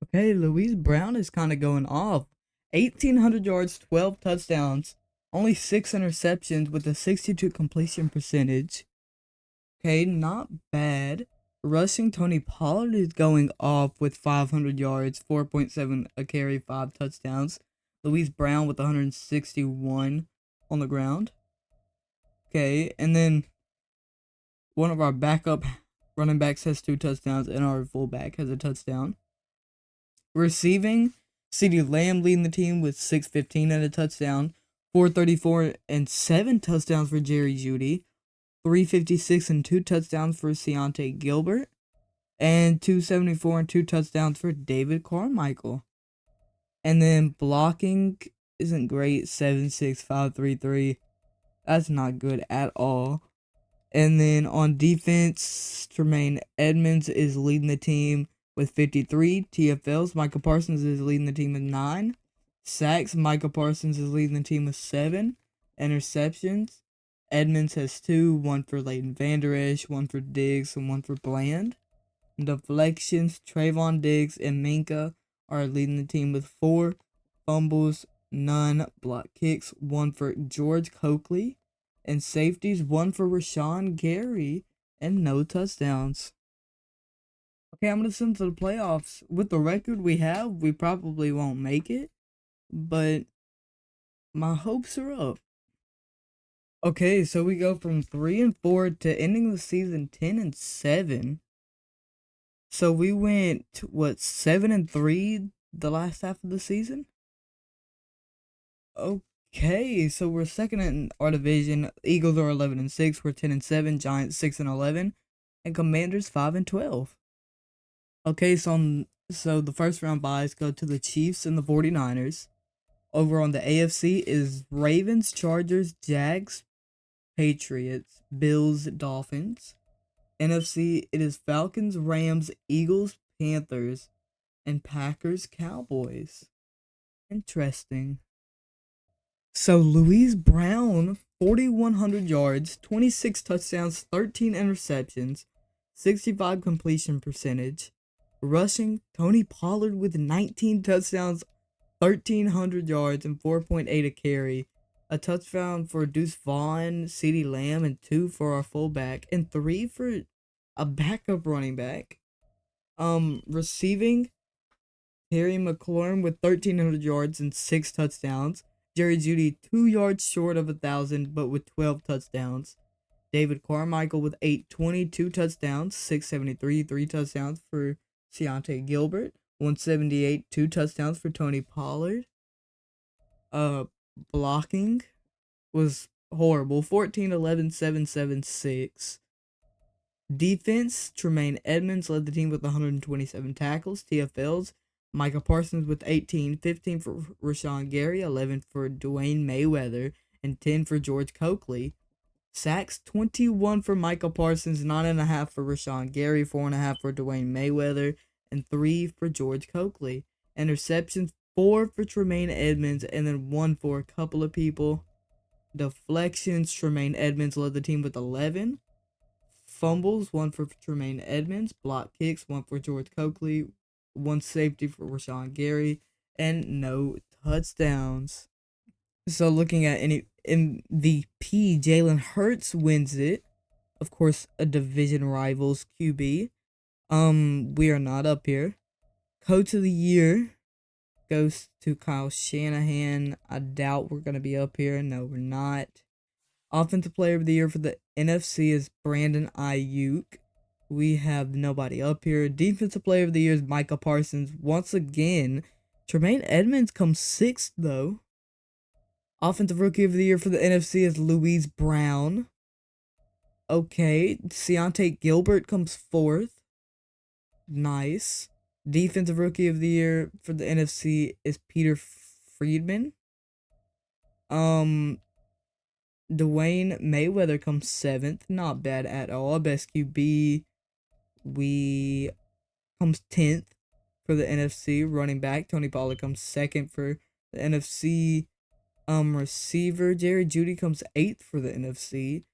Okay, Louise Brown is kind of going off. 1,800 yards, 12 touchdowns, only 6 interceptions with a 62 completion percentage. Okay, not bad. Rushing, Tony Pollard is going off with 500 yards, 4.7 a carry, 5 touchdowns. Louise Brown with 161 on the ground. Okay, and then one of our backup running backs has 2 touchdowns, and our fullback has a touchdown. Receiving, CeeDee Lamb leading the team with 615 and a touchdown, 434 and 7 touchdowns for Jerry Jeudy, 356 and 2 touchdowns for Keontae Gilbert, and 274 and 2 touchdowns for David Carmichael. And then blocking isn't great, 7-6-5-3-3. That's not good at all. And then on defense, Tremaine Edmonds is leading the team with 53 TFLs. Micah Parsons is leading the team with 9 sacks. Micah Parsons is leading the team with 7 interceptions. Edmonds has 2, 1 for Leighton Vander Esch, 1 for Diggs, and 1 for Bland. Deflections, Trayvon Diggs and Minka are leading the team with 4 fumbles, none block kicks, 1 for George Coakley, and safeties, 1 for Rashawn Gary, and no touchdowns. Okay, I'm going to send to the playoffs. With the record we have, we probably won't make it, but my hopes are up. Okay, so we go from 3-4 to ending the season 10-7. So we went, 7-3 the last half of the season? Okay, so we're second in our division. Eagles are 11-6, we're 10-7, Giants 6-11, and Commanders 5-12. Okay, so the first round byes go to the Chiefs and the 49ers. Over on the AFC is Ravens, Chargers, Jags, Patriots, Bills, Dolphins. NFC, it is Falcons, Rams, Eagles, Panthers, and Packers, Cowboys. Interesting. So Louise Brown, 4,100 yards, 26 touchdowns, 13 interceptions, 65 completion percentage. Rushing, Tony Pollard with 19 touchdowns, 1,300 yards, and 4.8 a carry. A touchdown for Deuce Vaughn, CeeDee Lamb, and 2 for our fullback, and 3 for a backup running back. Receiving, Terry McLaurin with 1,300 yards and 6 touchdowns. Jerry Jeudy 2 yards short of 1,000, but with 12 touchdowns. David Carmichael with 820, 2 touchdowns, 673, 3 touchdowns for Keontae Gilbert, 178, 2 touchdowns for Tony Pollard. Blocking was horrible, 14, 11, 7, 7, 6. Defense, Tremaine Edmonds led the team with 127 tackles. TFLs, Micah Parsons with 18, 15 for Rashawn Gary, 11 for Dwayne Mayweather, and 10 for George Coakley. Sacks, 21 for Micah Parsons, 9.5 for Rashawn Gary, 4.5 for Dwayne Mayweather, and 3 for George Coakley. Interceptions, 4 for Tremaine Edmonds, and then 1 for a couple of people. Deflections, Tremaine Edmonds led the team with 11. Fumbles, 1 for Tremaine Edmonds. Block kicks, 1 for George Coakley. 1 safety for Rashawn Gary. And no touchdowns. So looking at any MVP, Jalen Hurts wins it. Of course, a division rival's QB. We are not up here. Coach of the year goes to Kyle Shanahan. I doubt we're gonna be up here. No, we're not. Offensive player of the year for the NFC is Brandon Ayuk. We have nobody up here. Defensive player of the year is Micah Parsons. Once again, Tremaine Edmonds comes 6th though. Offensive rookie of the year for the NFC is Louise Brown. Okay, Deontay Gilbert comes 4th. Nice. Defensive rookie of the year for the NFC is Peter Friedman. Dwayne Mayweather comes 7th. Not bad at all. Best QB comes 10th for the NFC. Running back Tony Pollard comes 2nd for the NFC. Receiver Jerry Jeudy comes 8th for the NFC.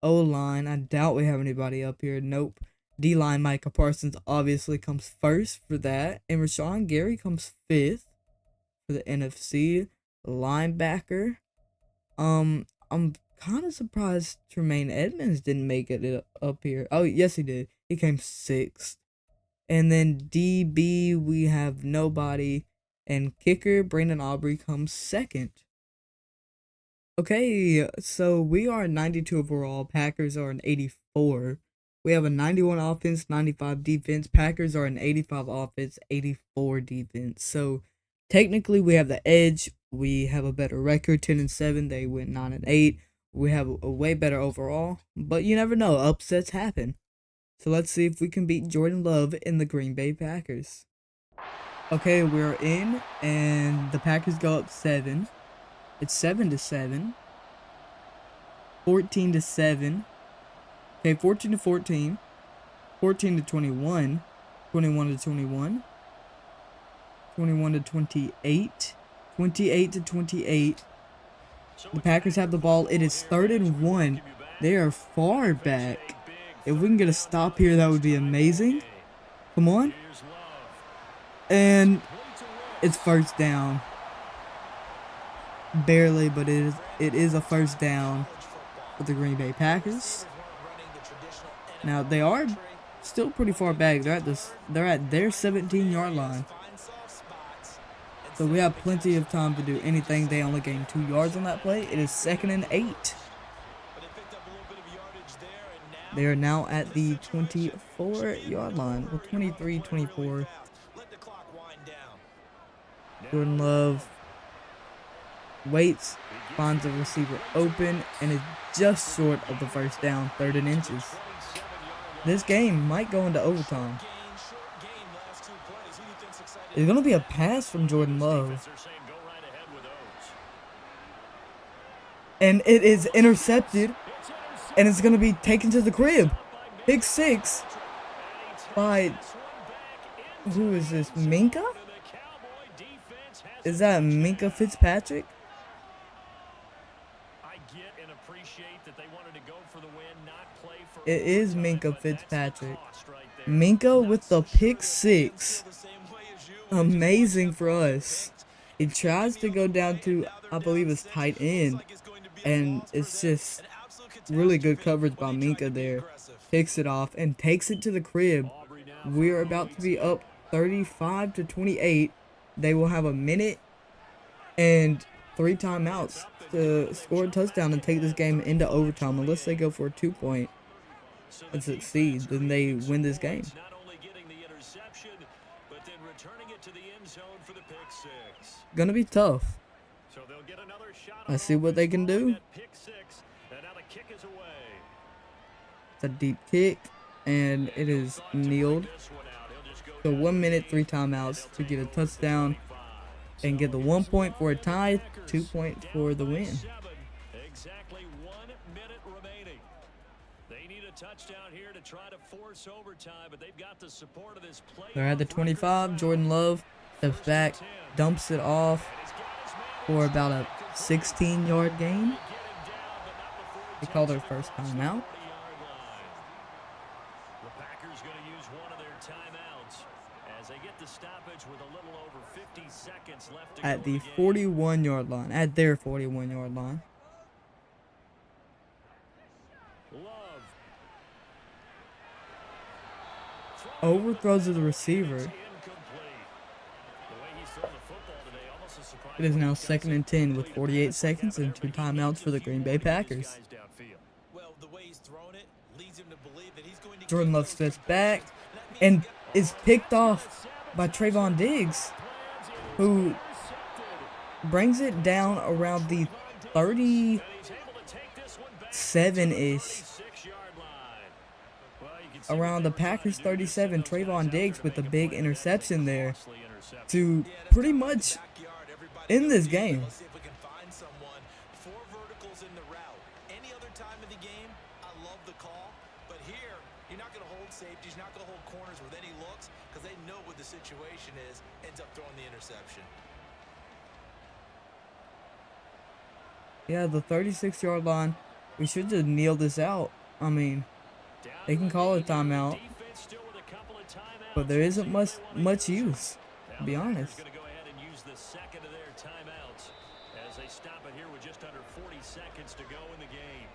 O-line, I doubt we have anybody up here. Nope. D-line Micah Parsons obviously comes 1st for that. And Rashawn Gary comes 5th for the NFC. Linebacker. I'm kind of surprised Tremaine Edmonds didn't make it up here. Oh, yes, he did. He came 6th. And then DB, we have nobody. And kicker, Brandon Aubrey comes 2nd. Okay, so we are 92 overall. Packers are an 84. We have a 91 offense, 95 defense. Packers are an 85 offense, 84 defense. So technically we have the edge. We have a better record, 10-7. They went 9-8. We have a way better overall. But you never know. Upsets happen. So let's see if we can beat Jordan Love in the Green Bay Packers. Okay, we're in. And the Packers go up 7. It's 7-7. 14-7. Okay, 14-14. 14-21. 21-21. 21-28. 28-28. The Packers have the ball. It is 3rd and 1. They are far back. If we can get a stop here, that would be amazing. Come on. And it's 1st down. Barely, but it is a 1st down for the Green Bay Packers. Now they are still pretty far back. They're at their 17-yard line. So we have plenty of time to do anything. They only gained 2 yards on that play. It is 2nd and 8. They are now at the 24-yard line. Well, 23-24. Jordan Love waits, finds a receiver open, and is just short of the 1st down, 3rd and inches. This game might go into overtime. It's going to be a pass from Jordan Love. And it is intercepted. And it's going to be taken to the crib. Pick 6 by, who is this, Minka? Is that Minka Fitzpatrick? It is Minka Fitzpatrick. Minka with the pick 6. Amazing for us. He tries to go down to, I believe it's tight end. And it's just really good coverage by Minka there. Picks it off and takes it to the crib. We're about to be up 35-28. They will have a minute and 3 timeouts to score a touchdown and take this game into overtime. Unless they go for a 2-point and succeed, then they win this game. Gonna be tough. Let's see what they can do. It's a deep kick, and it is kneeled. So 1 minute, 3 timeouts to get a touchdown and get the 1 point for a tie, 2 points for the win. Exactly 1 minute remaining. They need a touchdown here to try to force overtime, but they've got the support of this play. They're at the 25. Jordan Love steps back, dumps it off for about a 16-yard gain. They call their first timeout. The Packers going to use one of their timeouts as they get the stoppage with a little over 50 seconds left to At go in the the game. 41-yard line. At their 41-yard line. Love. Overthrows to the receiver. It is now 2nd and 10 with 48 seconds and 2 timeouts for the Green Bay Packers. Jordan Love steps back and is picked off by Trayvon Diggs, who brings it down around the 37-ish. Around the Packers 37, Trayvon Diggs with a big interception there to pretty much end this game. Let's see if we can find someone. 4 verticals in the route. Any other time of the game, I love the call. But here, you're not going to hold safeties, you're not going to hold corners with any looks because they know what the situation is. Ends up throwing the interception. Yeah, the 36-yard line. We should just kneel this out. I mean, they can call a timeout, but there isn't much use, to be honest. Stop it here with just under 40 seconds to go in the game.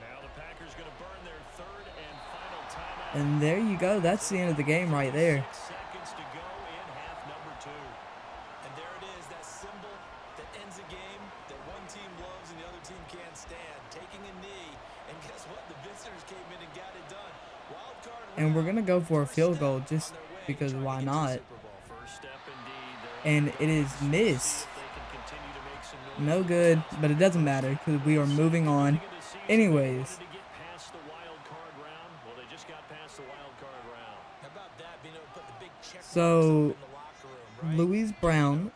Now the Packers going to burn their 3rd and final timeout. And there you go. That's the end of the game right there. 6 seconds to go in half number 2. And there it is, that symbol that ends a game that one team loves and the other team can't stand. Taking a knee, and guess what? The visitors came in and got it done. Wild card. And we're gonna go for a field goal just because why not? And it is missed. No good, but it doesn't matter because we are moving on. Anyways. So, Louise Brown,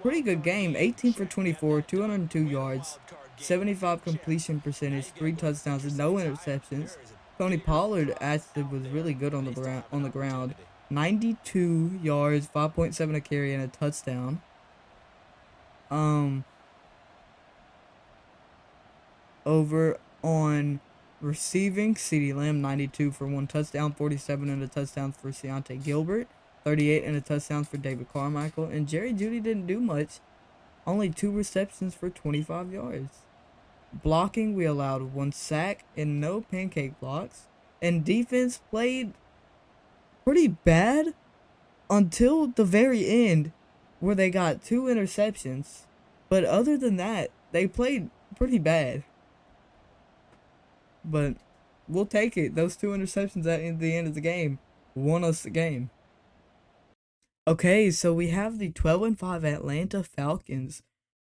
pretty good game. 18 for 24, 202 yards, 75 completion percentage, 3 touchdowns, and no interceptions. Tony Pollard actually was really good on the ground. 92 yards, 5.7 a carry, and a touchdown. Over on receiving, CeeDee Lamb, 92 for 1 touchdown, 47 and a touchdown for Keontae Gilbert, 38 and a touchdown for David Carmichael, and Jerry Jeudy didn't do much, only 2 receptions for 25 yards. Blocking, we allowed 1 sack and no pancake blocks, and defense played pretty bad until the very end where they got 2 interceptions, but other than that, they played pretty bad. But we'll take it. Those 2 interceptions at the end of the game won us the game. Okay, so we have the 12-5 Atlanta Falcons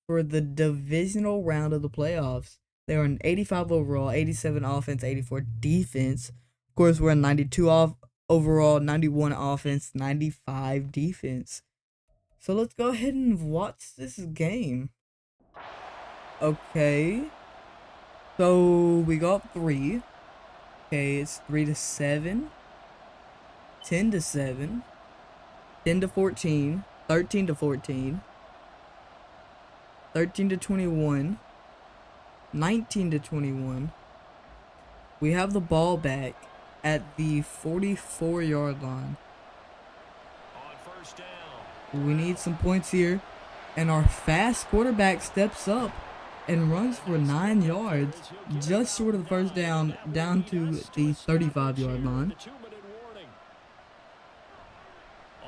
for the divisional round of the playoffs. They are an 85 overall, 87 offense, 84 defense. Of course, we're a 92 overall, 91 offense, 95 defense. So let's go ahead and watch this game. Okay. So we got 3. Okay, it's 3-7, 10-7, 10-14, 13-14, 13-21, 19-21. We have the ball back at the 44-yard line. On first down. We need some points here, and our fast quarterback steps up and runs for 9 yards, just short of the first down, down to the 35-yard line.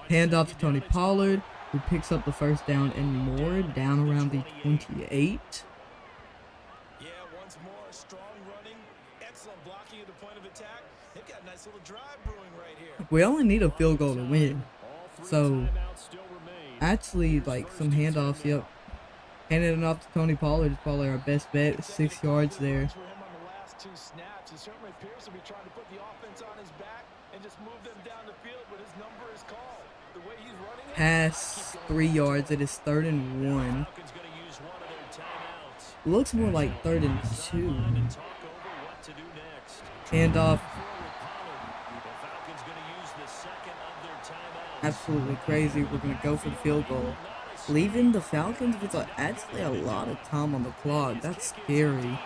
Handoff to Tony Pollard, who picks up the first down and more, down around the 28. Yeah, once more, strong running, excellent blocking at the point of attack. They've got a nice little drive brewing right here. We only need a field goal to win. So, actually, like, some handoffs, yep. Handing it off to Tony Pollard is probably our best bet. 6 yards there. Pass 3 yards. It is 3rd and 1. Looks more like 3rd and 2. Handoff. Absolutely crazy. We're going to go for the field goal. Leaving the Falcons with actually a lot of time on the clock. That's scary.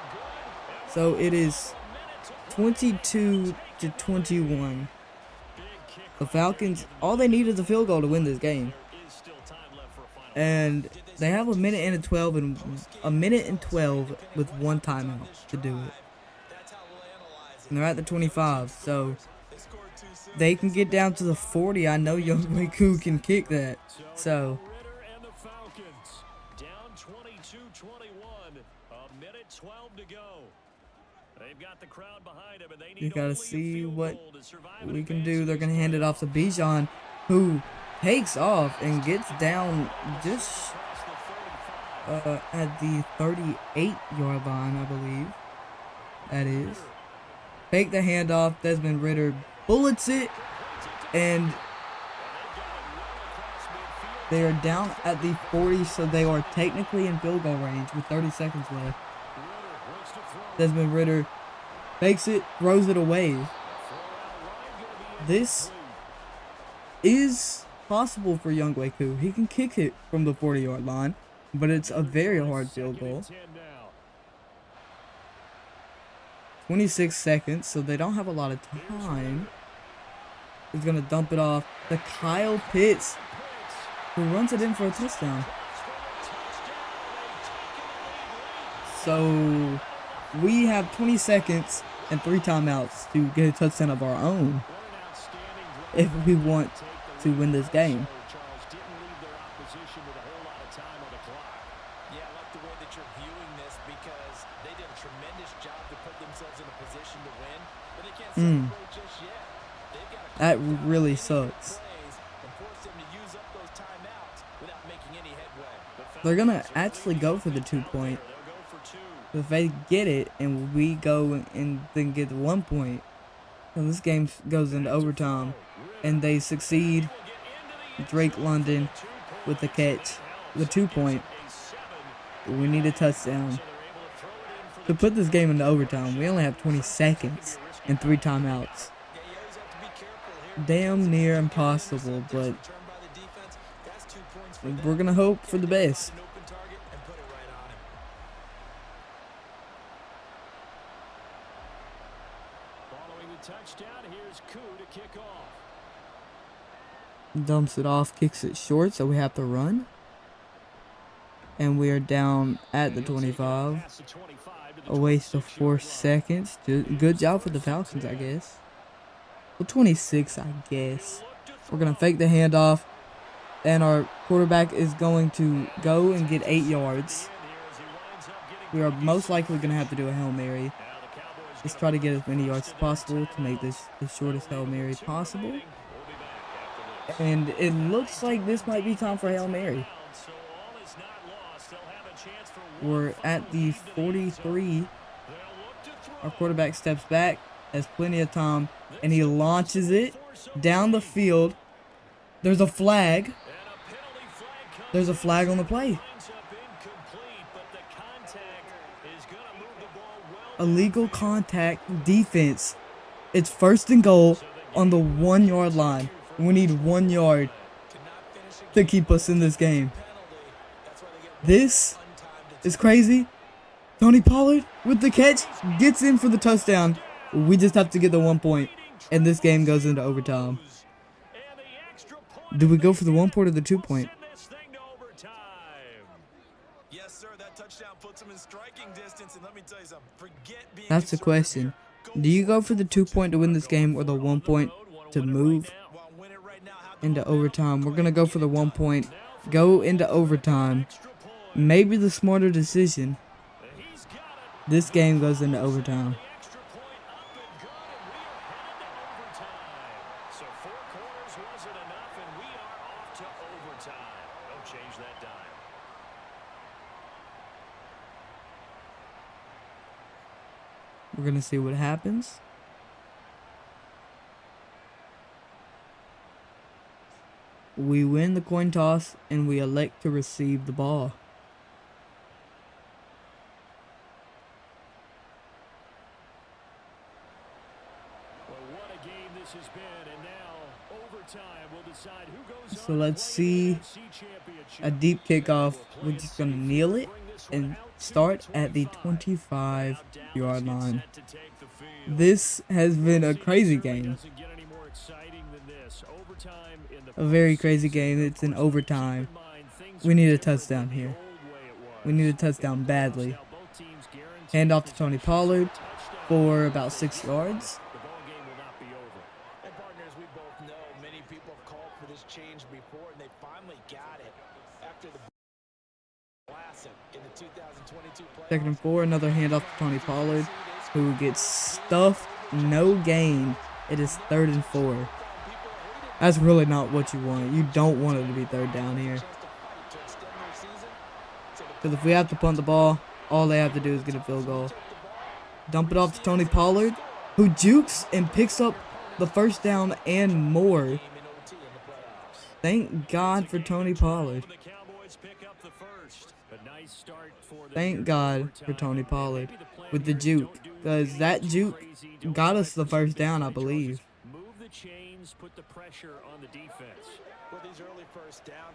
So it is 22-21. The Falcons, all they need is a field goal to win this game. And they have a minute and 12 with one timeout to do it. And they're at the 25, so they can get down to the 40. I know Younghoe Koo can kick that. So down 22-21, a minute 12 to go. They've got the crowd behind them, and they need you gotta only a see field what goal to survive we and can advance do. in They're these gonna hand it off to Bijan, who takes off and gets down just at the 38-yard line, I believe. That is. Fake the handoff. Desmond Ridder bullets it, and they are down at the 40, so they are technically in field goal range with 30 seconds left. Desmond Ridder fakes it, throws it away. This is possible for Younghoe Koo. He can kick it from the 40-yard line, but it's a very hard field goal. 26 seconds, so they don't have a lot of time. He's going to dump it off to Kyle Pitts, who runs it in for a touchdown. So we have 20 seconds and 3 timeouts to get a touchdown of our own if we want to win this game. Yeah, I like the way that you're viewing this because they did a tremendous job to put themselves in a position to win, but they can't celebrate just yet. They've got to That really sucks. and force them to use up those timeouts without making any headway. They're going to actually go for the 2-point. If they get it and we go and then get the 1 point, and this game goes into overtime and they succeed. Drake London with the catch, the 2-point. We need a touchdown to put this game into overtime. We only have 20 seconds and 3 timeouts. Damn near impossible, but we're gonna hope for the best. Following the touchdown, here's Koo to kick off. Dumps it off, kicks it short, so we have to run. And we are down at the 25. A waste of 4 seconds. Good job for the Falcons, I guess. Well, 26, I guess. We're going to fake the handoff. And our quarterback is going to go and get 8 yards. We are most likely going to have to do a Hail Mary. Let's try to get as many yards as possible to make this the shortest Hail Mary possible. And it looks like this might be time for Hail Mary. We're at the 43. Our quarterback steps back, has plenty of time, and he launches it down the field. There's a flag. There's a flag on the play. Illegal contact defense. It's 1st and goal on the 1-yard line. We need 1 yard to keep us in this game. This is crazy. Tony Pollard with the catch gets in for the touchdown. We just have to get the 1 point, and this game goes into overtime. Do we go for the 1 point or the 2 point? Yes, sir. That touchdown puts them in striking distance, and let me tell you something. Forget being That's the question. Do you go for the 2 point to win this game or the 1 point to move into overtime? We're going to go for the 1 point. Go into overtime. Maybe the smarter decision. This game goes into overtime. So 4 quarters wasn't enough, and we are off to overtime. Don't change that dime. We're going to see what happens. We win the coin toss, and we elect to receive the ball. Well, what a game this has been, and now So let's see a deep kickoff. We're just going to kneel it and start at the 25-yard line. This has been a crazy game. A very crazy game. It's in overtime. We need a touchdown here. We need a touchdown badly. Hand off to Tony Pollard for about 6 yards. Change before, and they finally got it after the classic in the 2022 Second and 4, another handoff to Tony Pollard, who gets stuffed, no gain. It is 3rd and 4. That's really not what you want. You don't want it to be 3rd down here. Because if we have to punt the ball, all they have to do is get a field goal. Dump it off to Tony Pollard, who jukes and picks up the 1st down and more. Thank God for Tony Pollard. Thank God for Tony Pollard with the juke, because that juke got us the 1st down, I believe.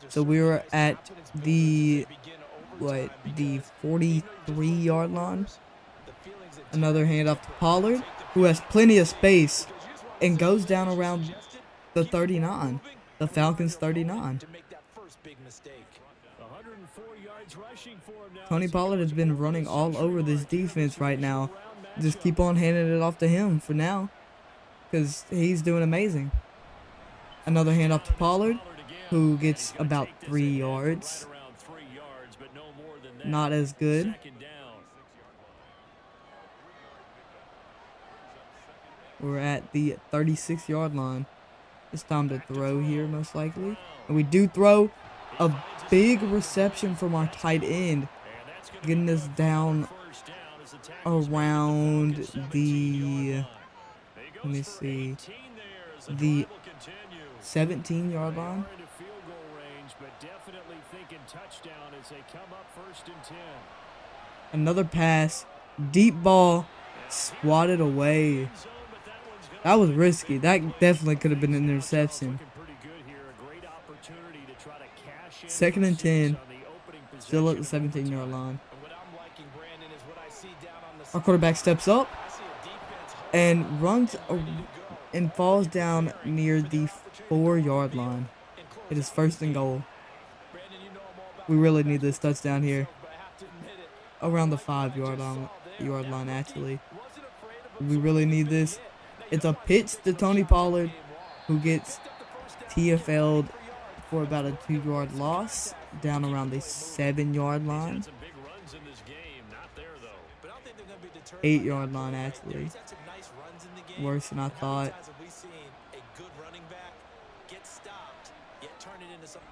So we were at the 43-yard line. Another handoff to Pollard, who has plenty of space and goes down around the 39. The Falcons 39. Tony Pollard has been running all over this defense right now. Just keep on handing it off to him for now, because he's doing amazing. Another handoff to Pollard, who gets about 3 yards. Not as good. We're at the 36-yard line. It's time to throw here, most likely. And we do throw a big reception from our tight end, getting us down around the, let me see, the 17-yard line. Another pass, deep ball, swatted away. That was risky. That definitely could have been an interception. 2nd and 10. Still at the 17-yard line. Our quarterback steps up and runs and falls down near the 4-yard line. It is 1st and goal. We really need this touchdown here. Around the 5-yard line, actually. We really need this. It's a pitch to Tony Pollard, who gets TFL'd for about a 2-yard loss down around the 7-yard line. 8-yard line, actually. Worse than I thought.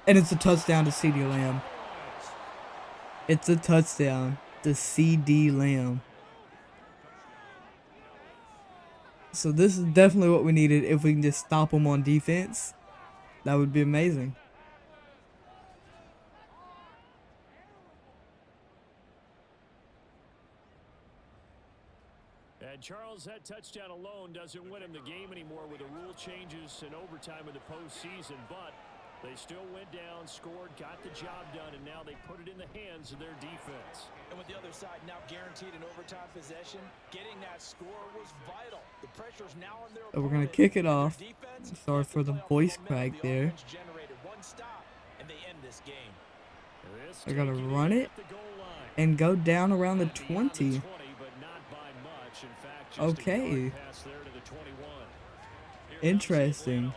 And it's a touchdown to CeeDee Lamb. It's a touchdown to CeeDee Lamb. So this is definitely what we needed. If we can just stop them on defense, that would be amazing. And Charles, that touchdown alone doesn't win him the game anymore with the rule changes and overtime in the postseason, but they still went down, scored, got the job done, and now they put it in the hands of their defense. And with the other side now guaranteed an overtime possession, getting that score was vital. The pressure's now on their So we're going to kick it off. Sorry for the voice crack there. I got to run it and go down around the 20. Okay. Interesting.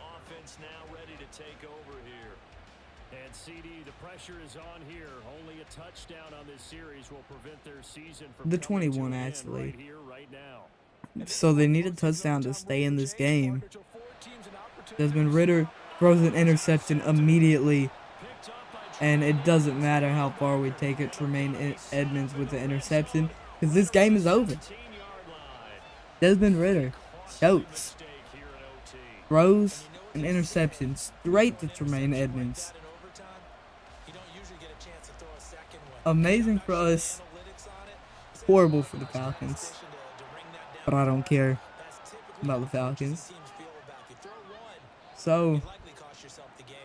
And CD, the pressure is on here. Only a touchdown on this series will prevent their season from the 21 actually. Right here, right now. So they need a touchdown to stay in this game. Desmond Ridder throws an interception immediately, and it doesn't matter how far we take it. Tremaine Edmonds with the interception, because this game is over. Desmond Ridder shoots, throws an interception straight to Tremaine Edmonds. Amazing for us, horrible for the Falcons, but I don't care about the Falcons. So You've likely cost yourself the game.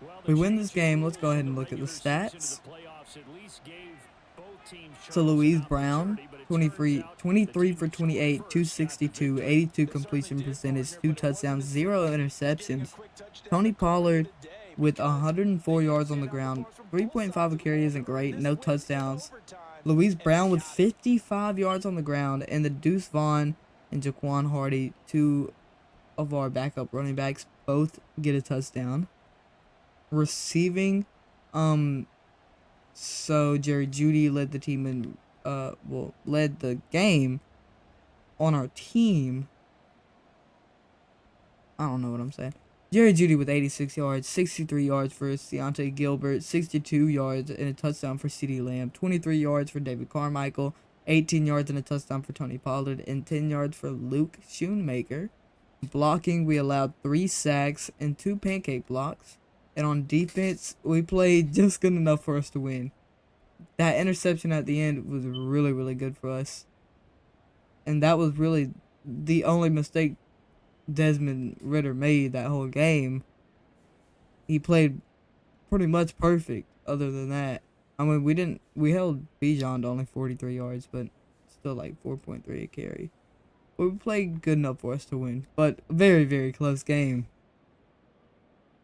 Well, the we win this change in game. Let's rules go ahead in and the look at the regular season to stats. the playoffs at least gave both teams So chances Louise at Brown, opportunity, but it turns 23, out the 23 team for who scored 28, first got the 262, victory. 82 They certainly completion did, percentage, partner, 2 but it wasn't touchdowns, as 0 simple as getting a interceptions. quick touchdown Tony to call it Pollard a day with because 104 they yards couldn't on stay the down the ground, course from both 3.5 sides a of the carry ball, isn't Miller, and great, this no win is in touchdowns. overtime, Louise and they Brown with got it. 55 yards on the ground, and the Deuce Vaughn and Jaquan Hardy, two of our backup running backs, both get a touchdown. Receiving, so Jerry Jeudy led the team in, led the game on our team. I don't know what I'm saying. Jerry Jeudy with 86 yards, 63 yards for Deontay Gilbert, 62 yards and a touchdown for CeeDee Lamb, 23 yards for David Carmichael, 18 yards and a touchdown for Tony Pollard, and 10 yards for Luke Schoonmaker. Blocking, we allowed 3 sacks and 2 pancake blocks. And on defense, we played just good enough for us to win. That interception at the end was really, really good for us. And that was really the only mistake Desmond Ritter made that whole game. He played pretty much perfect other than that. I mean, we held Bijan to only 43 yards, but still like 4.3 a carry. But we played good enough for us to win. But very, very close game.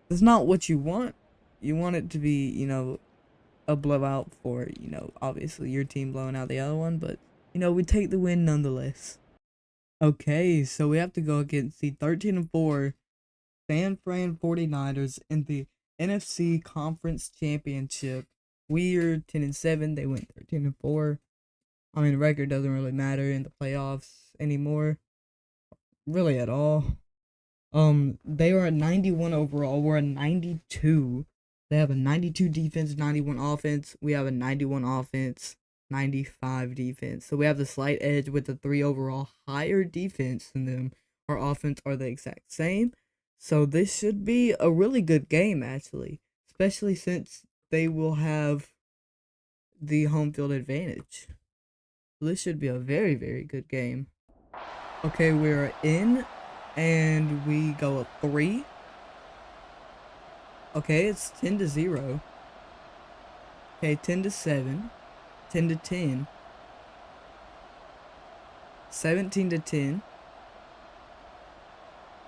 It's not what you want. You want it to be, a blowout for, obviously your team blowing out the other one, but, we take the win nonetheless. Okay, so we have to go against the 13-4 San Fran 49ers in the NFC Conference Championship. We're 10-7. They went 13-4. I mean, the record doesn't really matter in the playoffs anymore, really at all. They are at 91 overall. We're at 92. They have a 92 defense, 91 offense. We have a 91 offense, 95 defense. So we have the slight edge with the 3 overall higher defense than them. Our offense are the exact same. So this should be a really good game, actually, especially since they will have the home field advantage. So this should be a very, very good game. Okay, we're in, and we go up 3. Okay, it's 10-0. Okay, 10-7, 10-10, 17-10.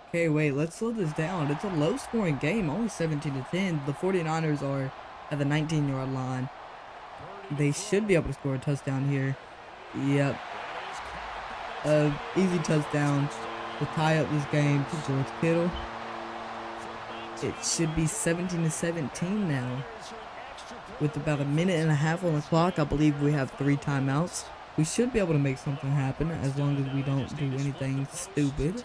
Okay, wait, let's slow this down. It's a low-scoring game, only 17-10. The 49ers are at the 19-yard line. They should be able to score a touchdown here. Yep. Easy touchdown to tie up this game to George Kittle. It should be 17-17 now. With about a minute and a half on the clock, I believe we have 3 timeouts. We should be able to make something happen as long as we don't do anything stupid.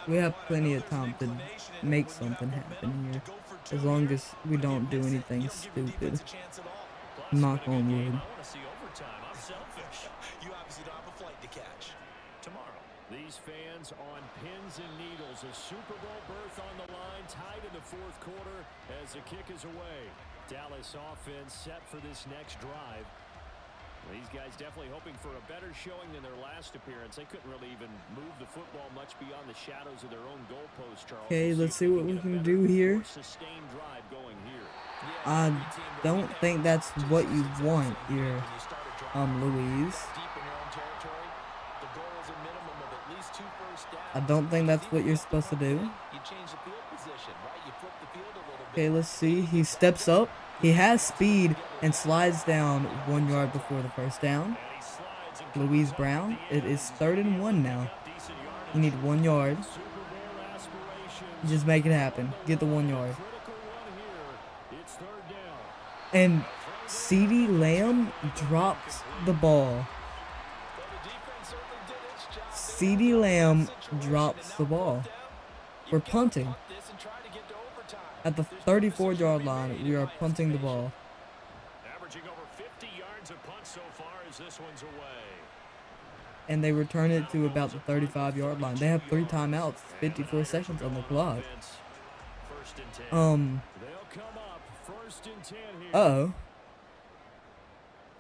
We have plenty of time to make something happen here, as long as we don't do anything stupid. Knock on wood. You obviously don't have a flight to catch. Tomorrow, these fans on pins and needles. A Super Bowl berth on the line, tied in the 4th quarter as the kick is away. Dallas offense set for this next drive. These guys definitely hoping for a better showing than their last appearance. They couldn't really even move the football much beyond the shadows of their own goalpost, Charles. Okay, let's see what we can do here. Sustained drive going here. I don't think that's what you want here, Louise. I don't think that's what you're supposed to do. Okay, let's see. He steps up. He has speed and slides down 1 yard before the first down. Louise Brown, it is 3rd and 1 now. You need 1 yard. Just make it happen. Get the 1 yard. And CeeDee Lamb drops the ball. CeeDee Lamb drops the ball. We're punting. At the 34-yard line, we are punting the ball. Averaging over 50 yards a punt so far as this one's away. And they return it to about the 35-yard line. They have 3 timeouts, 54 seconds on the clock. Uh-oh.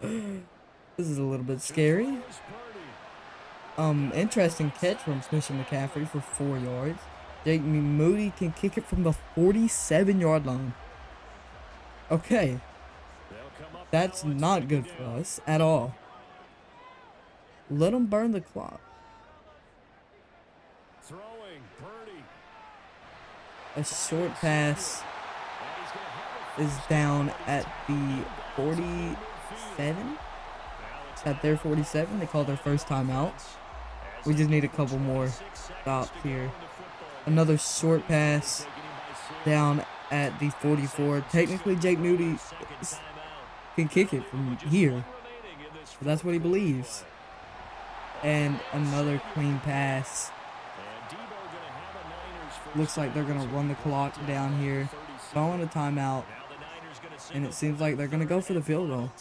This is a little bit scary. Interesting catch from Christian McCaffrey for 4 yards. Jake Moody can kick it from the 47-yard line. Okay, that's not good for us at all. Let them burn the clock. Throwing Purdy. A short pass is down at the 47. At their 47, they call their first timeout. We just need a couple more stops here. Another short pass down at the 44. Technically, Jake Moody can kick it from here. But that's what he believes. And another clean pass. Looks like they're going to run the clock down here. Calling a timeout. And it seems like they're going to go for the field goal.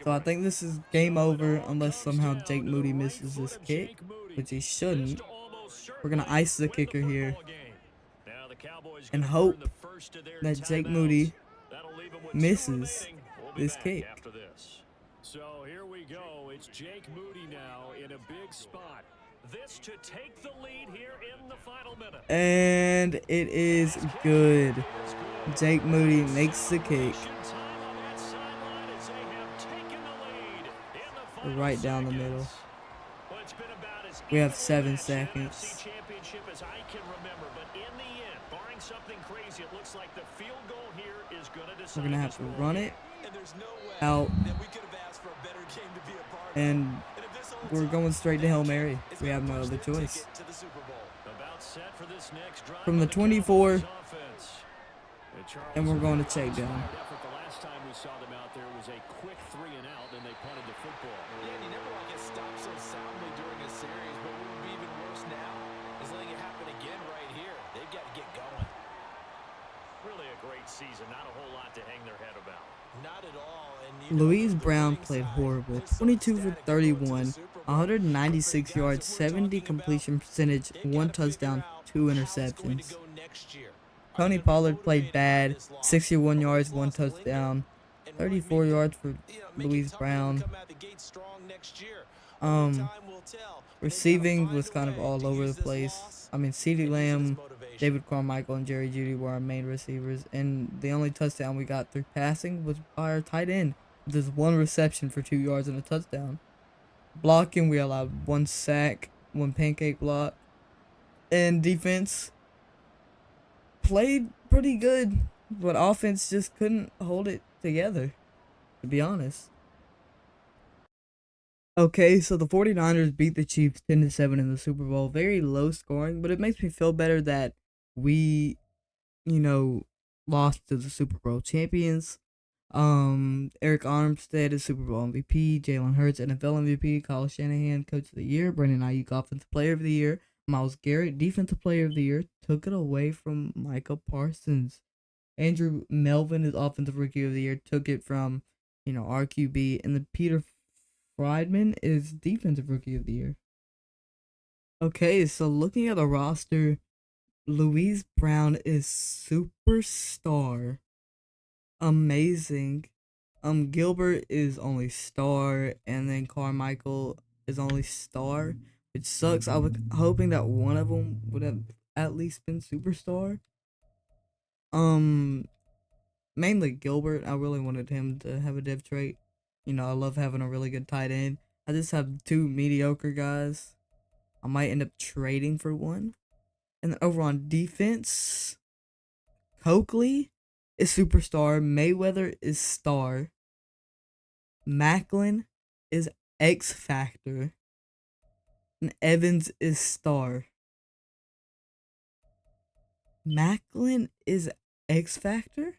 So I think this is game over unless somehow Jake Moody misses this kick, which he shouldn't. We're going to ice the kicker here and hope that Jake Moody misses this kick. So here we go. It's Jake Moody now in a big spot. This to take the lead here in the final minute. And it is good. Jake Moody makes the kick. Right down the middle. We have 7 seconds. We're gonna have to run it out, and we're going straight to Hail Mary. We have no other choice. From the 24, and we're going to check down. Last time we saw them out there was a quick 3 and out, and they punted the football. Yeah, and you never want to get stopped so soundly during a series, but what would be even worse now is letting it happen again right here. They've got to get going. Really a great season. Not a whole lot to hang their head about. Not at all. Louise Brown played horrible. 22 for 31, 196 yards, 70 completion percentage, 1 touchdown, 2 interceptions. Tony Pollard played bad. 61 yards, 1 touchdown, 34 yards for Louise Brown. Receiving was kind of all over the place. I mean, CeeDee Lamb, David Carmichael, and Jerry Jeudy were our main receivers, and the only touchdown we got through passing was by our tight end. There's 1 reception for 2 yards and a touchdown. Blocking, we allowed 1 sack, 1 pancake block, and defense played pretty good, but offense just couldn't hold it together, to be honest. Okay, so the 49ers beat the Chiefs 10-7 in the Super Bowl. Very low scoring, but it makes me feel better that we, lost to the Super Bowl champions. Eric Armstead is Super Bowl MVP, Jalen Hurts NFL MVP, Kyle Shanahan Coach of the Year, Brandon Ayuk Offensive Player of the Year, Myles Garrett Defensive Player of the Year, took it away from Micah Parsons. Andrew Melvin is Offensive Rookie of the Year, took it from, RQB, and the Peter Friedman is Defensive Rookie of the Year. Okay, so looking at the roster, Louise Brown is superstar. Amazing. Gilbert is only star, and then Carmichael is only star, which sucks. I was hoping that one of them would have at least been superstar. Mainly Gilbert. I really wanted him to have a dev trait. I love having a really good tight end. I just have 2 mediocre guys. I might end up trading for one. And then over on defense, Coakley is superstar. Mayweather is star. Macklin is X Factor. And Evans is star. Macklin is X Factor?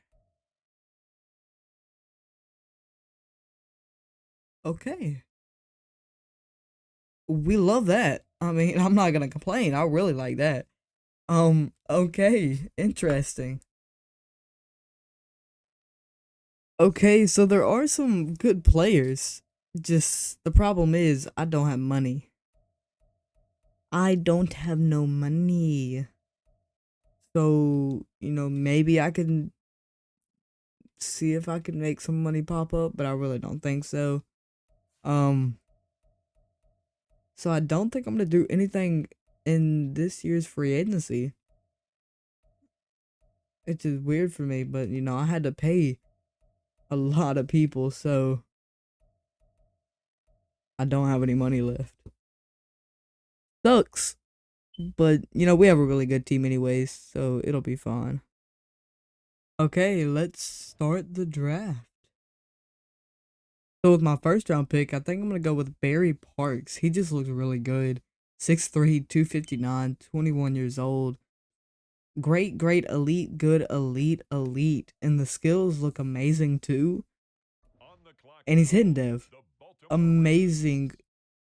Okay. We love that. I mean, I'm not gonna complain. I really like that. Okay. Interesting. Okay, so there are some good players. Just the problem is I don't have money. I don't have no money. So, maybe I can see if I can make some money pop up, but I really don't think so. Um, so I don't think I'm gonna do anything in this year's free agency. It's just weird for me, but you know, I had to pay a lot of people, so I don't have any money left. Sucks. But you know, we have a really good team anyways, so it'll be fine. Okay, let's start the draft. So with my first round pick, I think I'm gonna go with Barry Parks. He just looks really good. 6'3", 259, 21 years old. Great, elite, good, elite. And the skills look amazing too. And he's hitting dev. Amazing.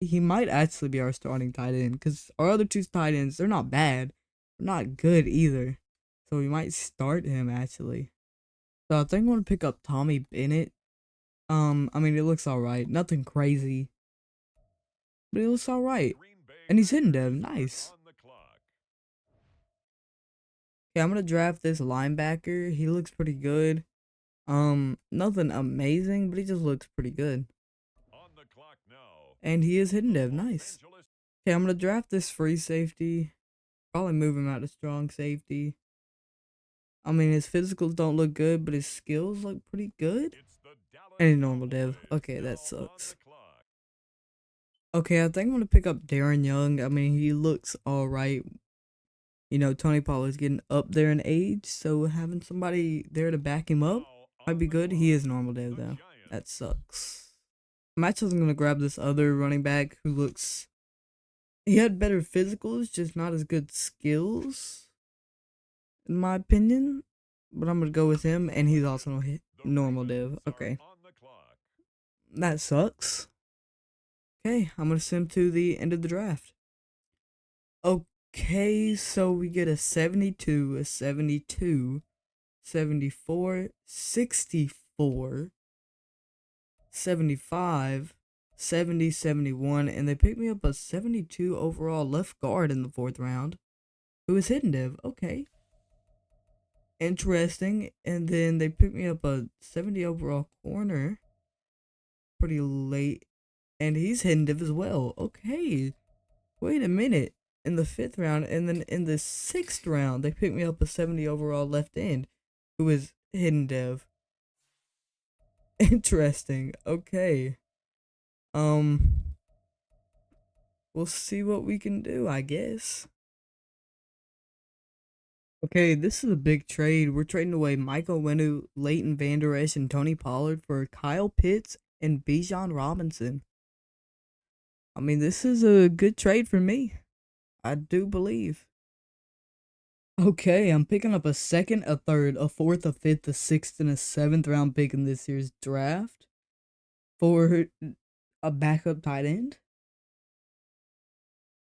He might actually be our starting tight end because our other two tight ends, they're not bad. They're not good either. So we might start him actually. So I think I'm gonna pick up Tommy Bennett. I mean, it looks alright. Nothing crazy. But it looks alright. And he's hitting dev. Nice. Okay, I'm gonna draft this linebacker. He looks pretty good. Nothing amazing, but he just looks pretty good. And he is hitting dev. Nice. Okay, I'm gonna draft this free safety. Probably move him out to strong safety. I mean, his physicals don't look good, but his skills look pretty good. And he's normal dev. Okay, that sucks. Okay, I think I'm gonna pick up Darren Young. I mean, he looks alright. You know, Tony Pollard's getting up there in age, so having somebody there to back him up might be good. He is normal dev though. That sucks. I'm actually gonna grab this other running back who looks. He had better physicals, just not as good skills, in my opinion. But I'm gonna go with him, and he's also normal dev. Okay. That sucks. Okay, I'm gonna send him to the end of the draft. Okay, so we get a 72, a 72, 74, 64, 75, 70, 71, and they picked me up a 72 overall left guard in the 4th round, who is hidden dev. Okay. Interesting. And then they picked me up a 70 overall corner pretty late, and he's hidden dev as well. Okay. Wait a minute. In the 5th round, and then in the 6th round, they picked me up a 70 overall left end, who is hidden dev. Interesting. Okay. We'll see what we can do, I guess. Okay, this is a big trade. We're trading away Michael Wenu, Leighton Vander Esch, and Tony Pollard for Kyle Pitts and Bijan Robinson. I mean, this is a good trade for me. I do believe. Okay, I'm picking up a 2nd, a 3rd, a 4th, a 5th, a 6th, and a 7th round pick in this year's draft for a backup tight end.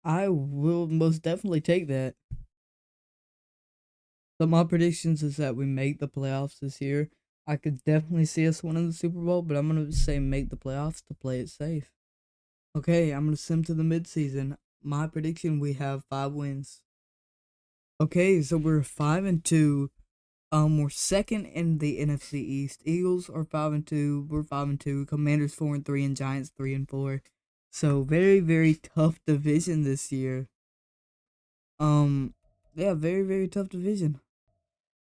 I will most definitely take that. So my predictions is that we make the playoffs this year. I could definitely see us winning the Super Bowl, but I'm going to say make the playoffs to play it safe. Okay, I'm going to sim to the midseason. My prediction, we have 5 wins. Okay, so we're 5-2. We're 2nd in the NFC East. Eagles are 5-2. We're 5-2. Commanders 4-3, and Giants 3-4. So very, very tough division this year. Yeah, very, very tough division.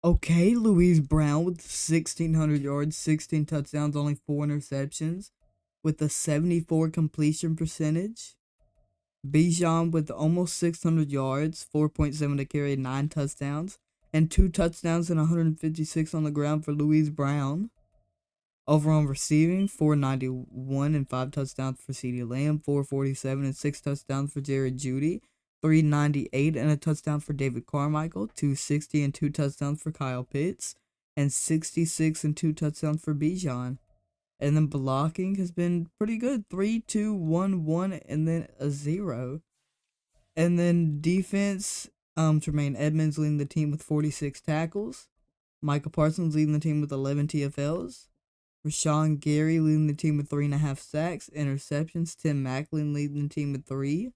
Okay, Louise Brown with 1,600 yards, 16 touchdowns, only 4 interceptions, with a 74 completion percentage. Bijan with almost 600 yards, 4.7 to carry, 9 touchdowns, and 2 touchdowns and 156 on the ground for Louise Brown. Over on receiving, 491 and 5 touchdowns for CeeDee Lamb, 447 and 6 touchdowns for Jared Jeudy, 398 and a touchdown for David Carmichael, 260 and 2 touchdowns for Kyle Pitts, and 66 and 2 touchdowns for Bijan. And then blocking has been pretty good. 3, 2, 1, 1, and then a 0. And then defense, Tremaine Edmonds leading the team with 46 tackles. Micah Parsons leading the team with 11 TFLs. Rashawn Gary leading the team with 3.5 sacks. Interceptions, Tim Macklin leading the team with 3.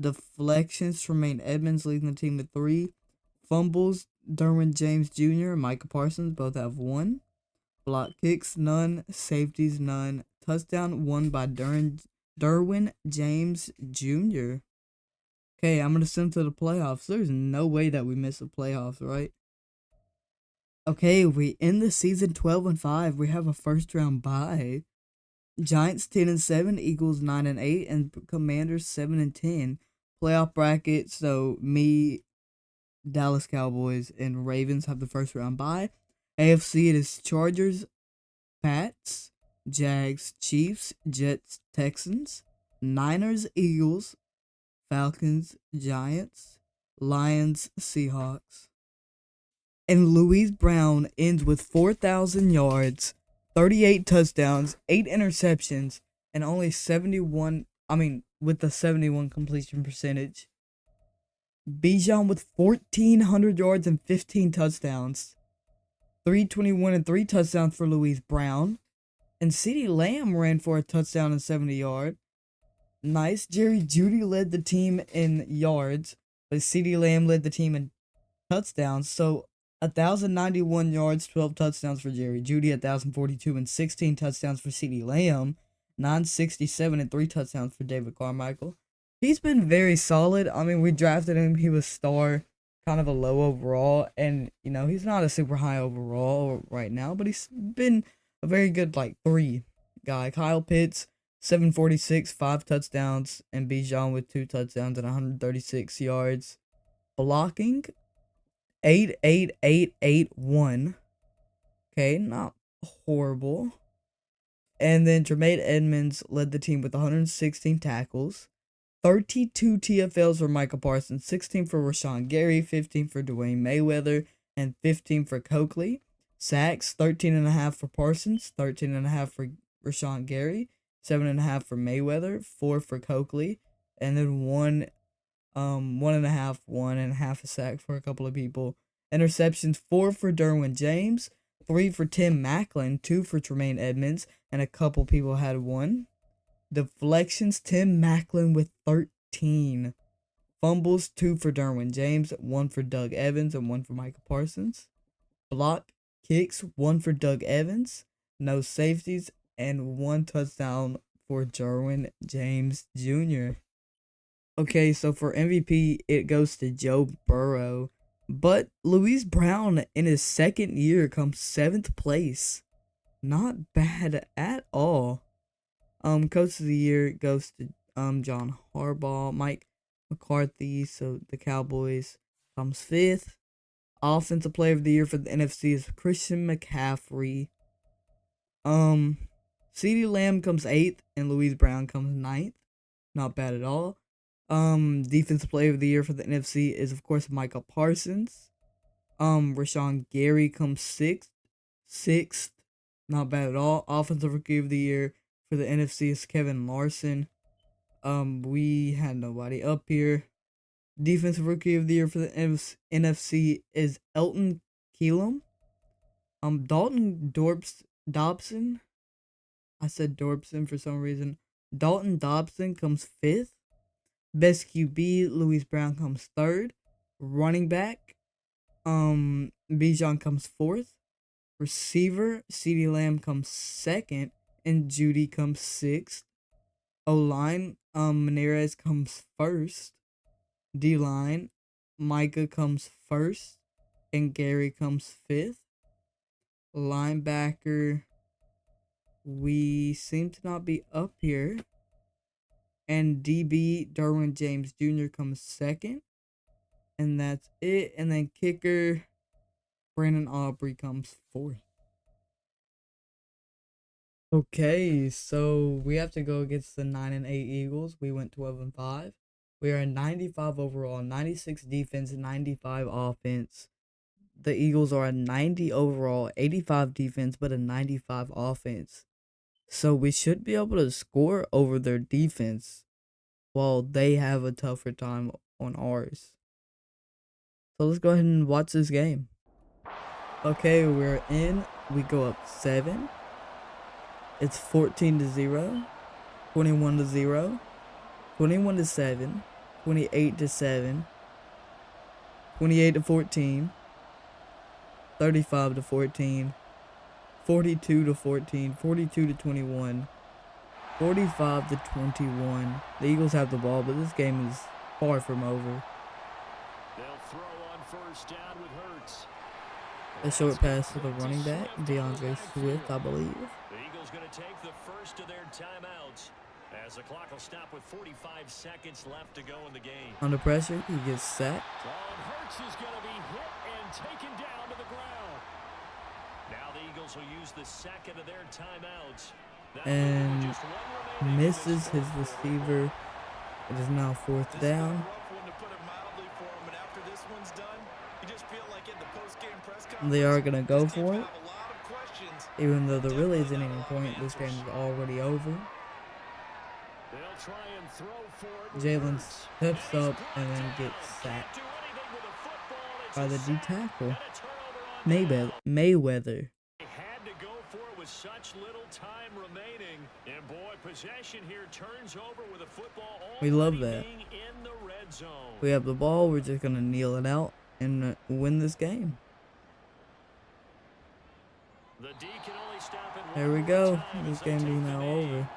Deflections, Tremaine Edmonds leading the team with 3. Fumbles, Derwin James Jr. and Micah Parsons both have 1. Block kicks, none. Safeties, none. Touchdown won by Derwin James Jr. Okay, I'm gonna send to the playoffs. There's no way that we miss the playoffs, right? Okay, we end the season 12-5. We have a first round bye. Giants 10-7, Eagles 9-8, and Commanders 7-10. Playoff bracket. So me, Dallas Cowboys, and Ravens have the first round bye. AFC, it is Chargers, Pats, Jags, Chiefs, Jets, Texans, Niners, Eagles, Falcons, Giants, Lions, Seahawks. And Louise Brown ends with 4,000 yards, 38 touchdowns, 8 interceptions, and only 71, with a 71 completion percentage. Bijan with 1,400 yards and 15 touchdowns. 321 and 3 touchdowns for Louise Brown. And CeeDee Lamb ran for a touchdown and 70 yards. Nice. Jerry Jeudy led the team in yards, but CeeDee Lamb led the team in touchdowns. So 1,091 yards, 12 touchdowns for Jerry Jeudy, 1,042 and 16 touchdowns for CeeDee Lamb, 967 and 3 touchdowns for David Carmichael. He's been very solid. We drafted him. He was star, kind of a low overall, and he's not a super high overall right now, but he's been a very good 3 guy. Kyle Pitts, 746, 5 touchdowns, and Bijan with 2 touchdowns and 136 yards. Blocking, 88881. Okay, not horrible. And then Jermaine Edmonds led the team with 116 tackles, 32 TFLs for Micah Parsons, 16 for Rashawn Gary, 15 for Dwayne Mayweather, and 15 for Coakley. Sacks, 13.5 for Parsons, 13.5 for Rashawn Gary, 7.5 for Mayweather, 4 for Coakley, and then 1.5 a sack for a couple of people. Interceptions, 4 for Derwin James, 3 for Tim Macklin, 2 for Tremaine Edmonds, and a couple people had 1. Deflections, Tim Macklin with 13. Fumbles, 2 for Derwin James, 1 for Doug Evans, and 1 for Micah Parsons. Block kicks, 1 for Doug Evans, no safeties, and 1 touchdown for Derwin James Jr. Okay, so for MVP, it goes to Joe Burrow. But Louise Brown, in his second year, comes 7th place. Not bad at all. Coach of the year goes to John Harbaugh. Mike McCarthy, so the Cowboys, comes 5th. Offensive player of the year for the NFC is Christian McCaffrey. CeeDee Lamb comes 8th, and Louise Brown comes 9th. Not bad at all. Defensive player of the year for the NFC is, of course, Micah Parsons. Rashawn Gary comes 6th. Not bad at all. Offensive rookie of the year for the NFC is Kevin Larson. We had nobody up here. Defensive rookie of the year for the NFC is Elton Keelam. Dalton Dobson. I said Dorbson for some reason. Dalton Dobson comes 5th. Best QB, Louise Brown comes 3rd. Running back, Bijan comes 4th. Receiver, CeeDee Lamb comes 2nd, and Jeudy comes 6th. O-line, Menarez comes 1st. D-line, Micah comes 1st, and Gary comes 5th. Linebacker, we seem to not be up here. And DB, Derwin James Jr. comes 2nd. And that's it. And then kicker, Brandon Aubrey comes 4th. Okay, so we have to go against the 9-8 Eagles. We went 12-5. We are 95 overall, 96 defense, 95 offense. The Eagles are a 90 overall, 85 defense, but a 95 offense. So we should be able to score over their defense while they have a tougher time on ours. So let's go ahead and watch this game. Okay, we're in. We go up 7. It's 14-0, 21-0, 21-7, 28-7, 28-14, 35-14, 42-14, 42-21, 45-21. The Eagles have the ball, but this game is far from over. They'll throw on first down with Hurts. A short pass to the running back, DeAndre Swift, I believe. The Eagles going to take the first of their timeouts as the clock will stop with 45 seconds left to go in the game. Under pressure, he gets sacked. Hurts is going to be hit and taken down to the ground. Now the Eagles will use the second of their timeouts. And misses his receiver. It is now fourth down. They are going to go for it. Even though there really isn't any point, this game is already over. Jalen steps up and then gets sacked by the D tackle, Mayweather. Had to go for it with such little time remaining, and boy, possession here turns over with a football. We love that. In the red zone. We have the ball. We're just gonna kneel it out and win this game. The D can only stop it. There we go. This game is now over.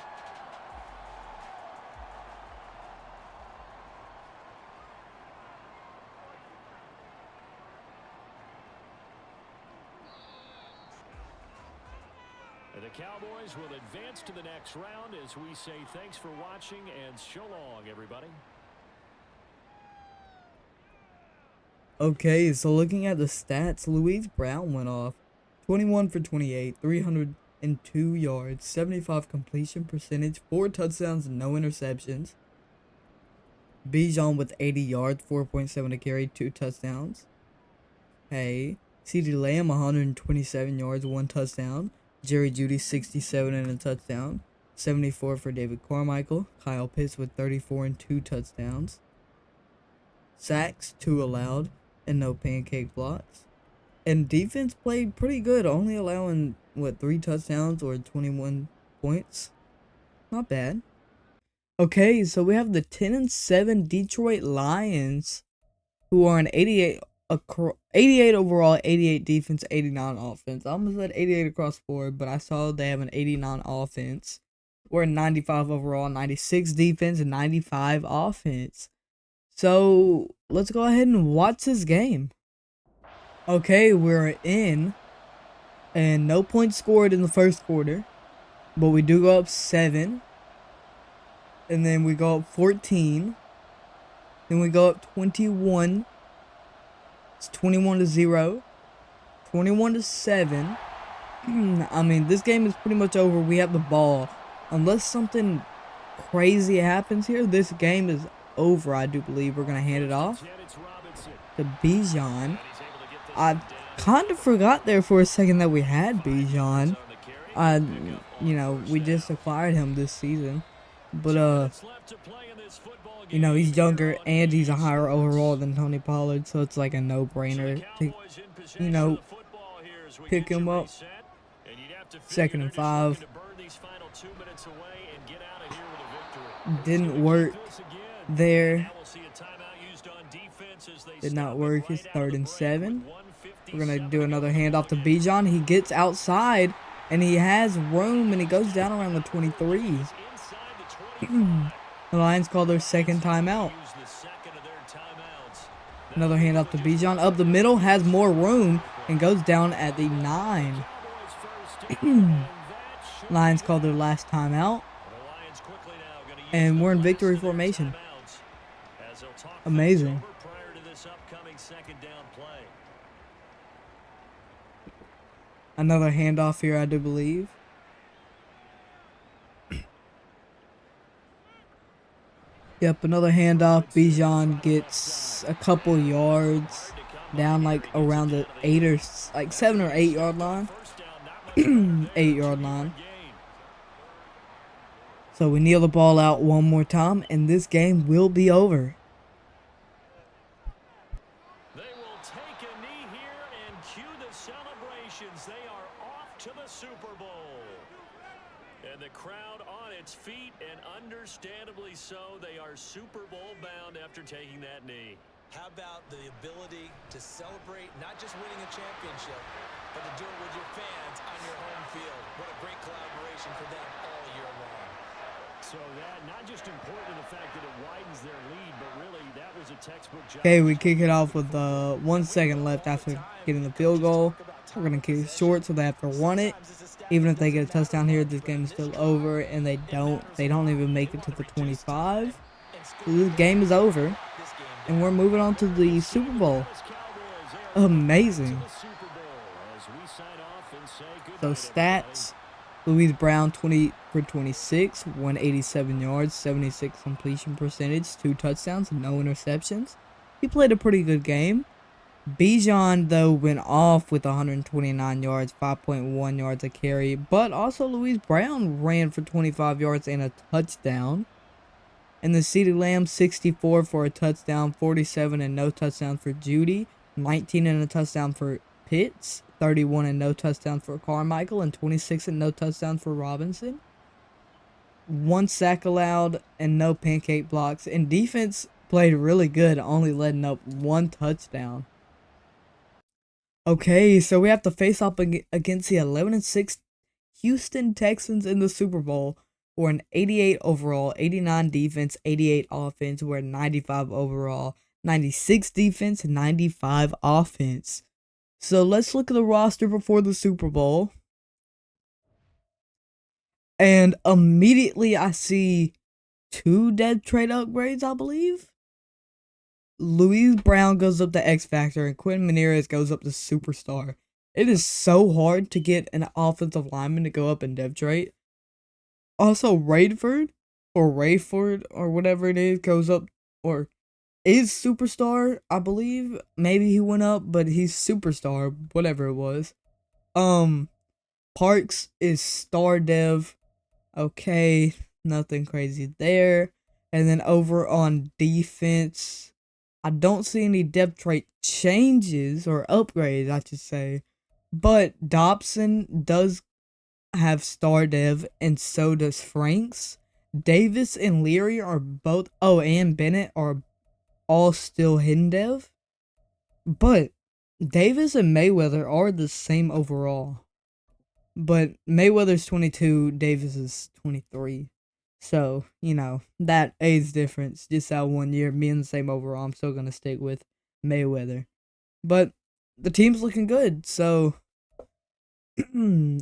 The Cowboys will advance to the next round as we say thanks for watching and so long, everybody. Okay, so looking at the stats, Louise Brown went off 21 for 28, 302 yards, 75 completion percentage, 4 touchdowns, no interceptions. Bijan with 80 yards, 4.7 to carry, 2 touchdowns. Hey, CeeDee Lamb 127 yards, 1 touchdown. Jerry Jeudy 67 and a touchdown. 74 for David Carmichael. Kyle Pitts with 34 and 2 touchdowns. Sacks, 2 allowed, and no pancake blocks. And defense played pretty good, only allowing, 3 touchdowns or 21 points. Not bad. Okay, so we have the 10-7 Detroit Lions, who are an 88 overall, 88 defense, 89 offense. I almost said 88 across the board, but I saw they have an 89 offense. We're 95 overall, 96 defense, and 95 offense. So let's go ahead and watch this game. Okay, we're in, and no points scored in the first quarter, but we do go up 7, and then we go up 14, then we go up 21. It's 21-0, 21-7. I mean, this game is pretty much over. We have the ball. Unless something crazy happens here, this game is over, I do believe. We're going to hand it off to Bijan. I kind of forgot there for a second that we had Bijan. We just acquired him this season. But, he's younger and he's a higher overall than Tony Pollard, so it's like a no-brainer to, pick him up. 2nd and 5. Didn't work there. Did not work. It's 3rd and 7. We're going to do another handoff to Bijan. He gets outside, and he has room, and he goes down around the 23. The Lions call their 2nd timeout. Another handoff to Bijan. Up the middle, has more room, and goes down at the 9. Lions call their last timeout. And we're in victory formation. Amazing. Another handoff here, I do believe. Yep, another handoff. Bijan gets a couple yards down, like around the 7 or 8 yard line. 8 yard line. So we kneel the ball out one more time, and this game will be over. They will take a knee here and cue the celebrations. They are off to the Super Bowl. And the crowd on its feet, and understandably so. They are Super Bowl bound after taking that knee. How about the ability to celebrate not just winning a championship, but to do it with your fans on your home field. What a great collaboration for them all year long. So that not just important in the fact that it widens their lead, but really that was a textbook job. Okay, we kick it off with 1 second left after getting the field goal. We're gonna kick it short so they have to run it. Even if they get a touchdown here, this game is still over, and they don't even make it to the 25. So this game is over, and we're moving on to the Super Bowl. Amazing. So stats: Louise Brown 20 for 26, 187 yards, 76 completion percentage, 2 touchdowns, no interceptions. He played a pretty good game. Bijan, though, went off with 129 yards, 5.1 yards a carry, but also Louise Brown ran for 25 yards and a touchdown. And the CeeDee Lamb, 64 for a touchdown, 47 and no touchdown for Judy, 19 and a touchdown for Pitts, 31 and no touchdown for Carmichael, and 26 and no touchdown for Robinson. 1 sack allowed and no pancake blocks. And defense played really good, only letting up 1 touchdown. Okay, so we have to face off against the 11-6 Houston Texans in the Super Bowl. We're an 88 overall, 89 defense, 88 offense. We're 95 overall, 96 defense, 95 offense. So let's look at the roster before the Super Bowl. And immediately I see 2 dead trade upgrades, I believe. Louise Brown goes up to X Factor and Quinn Menierez goes up to Superstar. It is so hard to get an offensive lineman to go up in depth trade. Also, Rayford or whatever it is goes up or is Superstar, I believe. Maybe he went up, but he's Superstar, whatever it was. Parks is Star Dev. Okay, nothing crazy there. And then over on defense, I don't see any depth trait changes or upgrades, I should say. But Dobson does have Star Dev, and so does Franks. Davis and Leary are both, and Bennett are all still hidden dev. But Davis and Mayweather are the same overall. But Mayweather's 22, Davis is 23. So, that age difference, just that 1 year, me and the same overall, I'm still going to stick with Mayweather. But the team's looking good, so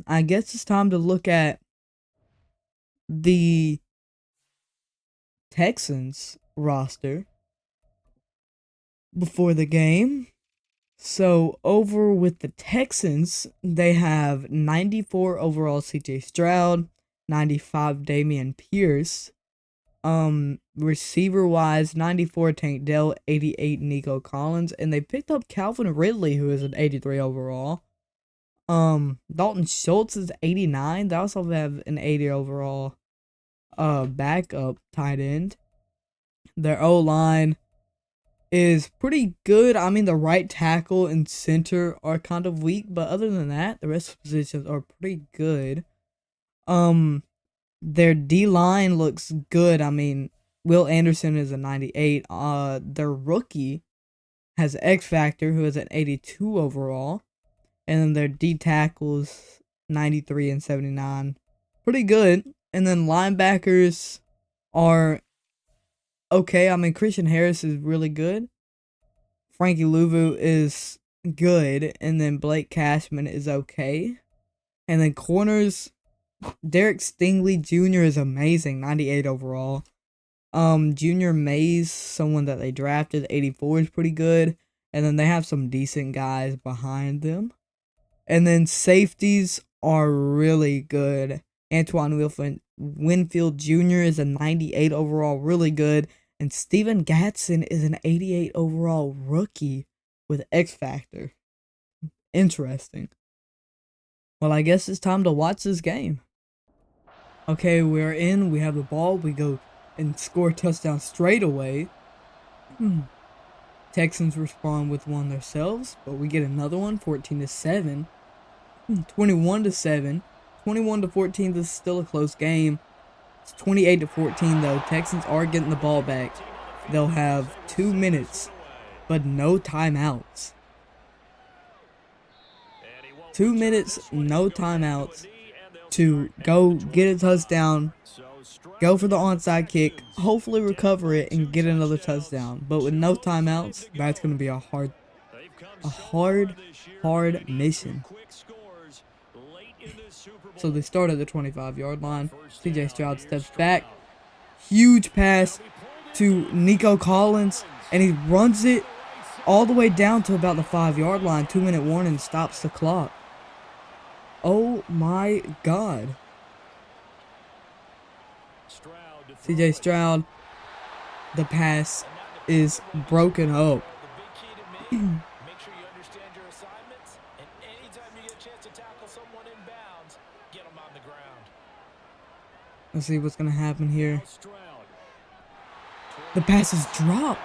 I guess it's time to look at the Texans roster before the game. So, over with the Texans, they have 94 overall CJ Stroud, 95 Damian Pierce. Receiver wise, 94 Tank Dell, 88 Nico Collins, and they picked up Calvin Ridley, who is an 83 overall. Dalton Schultz is 89. They also have an 80 overall backup tight end. Their O-line is pretty good. I mean, the right tackle and center are kind of weak, but other than that, the rest of the positions are pretty good. Their D-line looks good. I mean, Will Anderson is a 98. Their rookie has X Factor, who is an 82 overall. And then their D tackles, 93 and 79. Pretty good. And then linebackers are okay. I mean, Christian Harris is really good. Frankie Louvu is good. And then Blake Cashman is okay. And then corners, Derek Stingley Jr. is amazing, 98 overall. Junior Mays, someone that they drafted, 84 is pretty good. And then they have some decent guys behind them. And then safeties are really good. Antoine Winfield Jr. is a 98 overall, really good. And Steven Gatson is an 88 overall rookie with X Factor. Interesting. Well, I guess it's time to watch this game. Okay, we're in. We have the ball. We go and score a touchdown straight away. Texans respond with one themselves, but we get another one, 14-7. 21-7. 21-14, this is still a close game. It's 28-14 though. Texans are getting the ball back. They'll have 2 minutes, but no timeouts. 2 minutes, no timeouts, to go get a touchdown, go for the onside kick, hopefully recover it, and get another touchdown. But with no timeouts, that's going to be a hard mission. So they start at the 25-yard line. CJ Stroud steps back. Huge pass to Nico Collins, and he runs it all the way down to about the 5-yard line. 2-minute warning stops the clock. Oh my God. CJ Stroud, the pass is broken up. Make sure you understand your assignments, and anytime you get a chance to tackle someone in bounds, get them on the ground. Let's see what's going to happen here. The pass is dropped.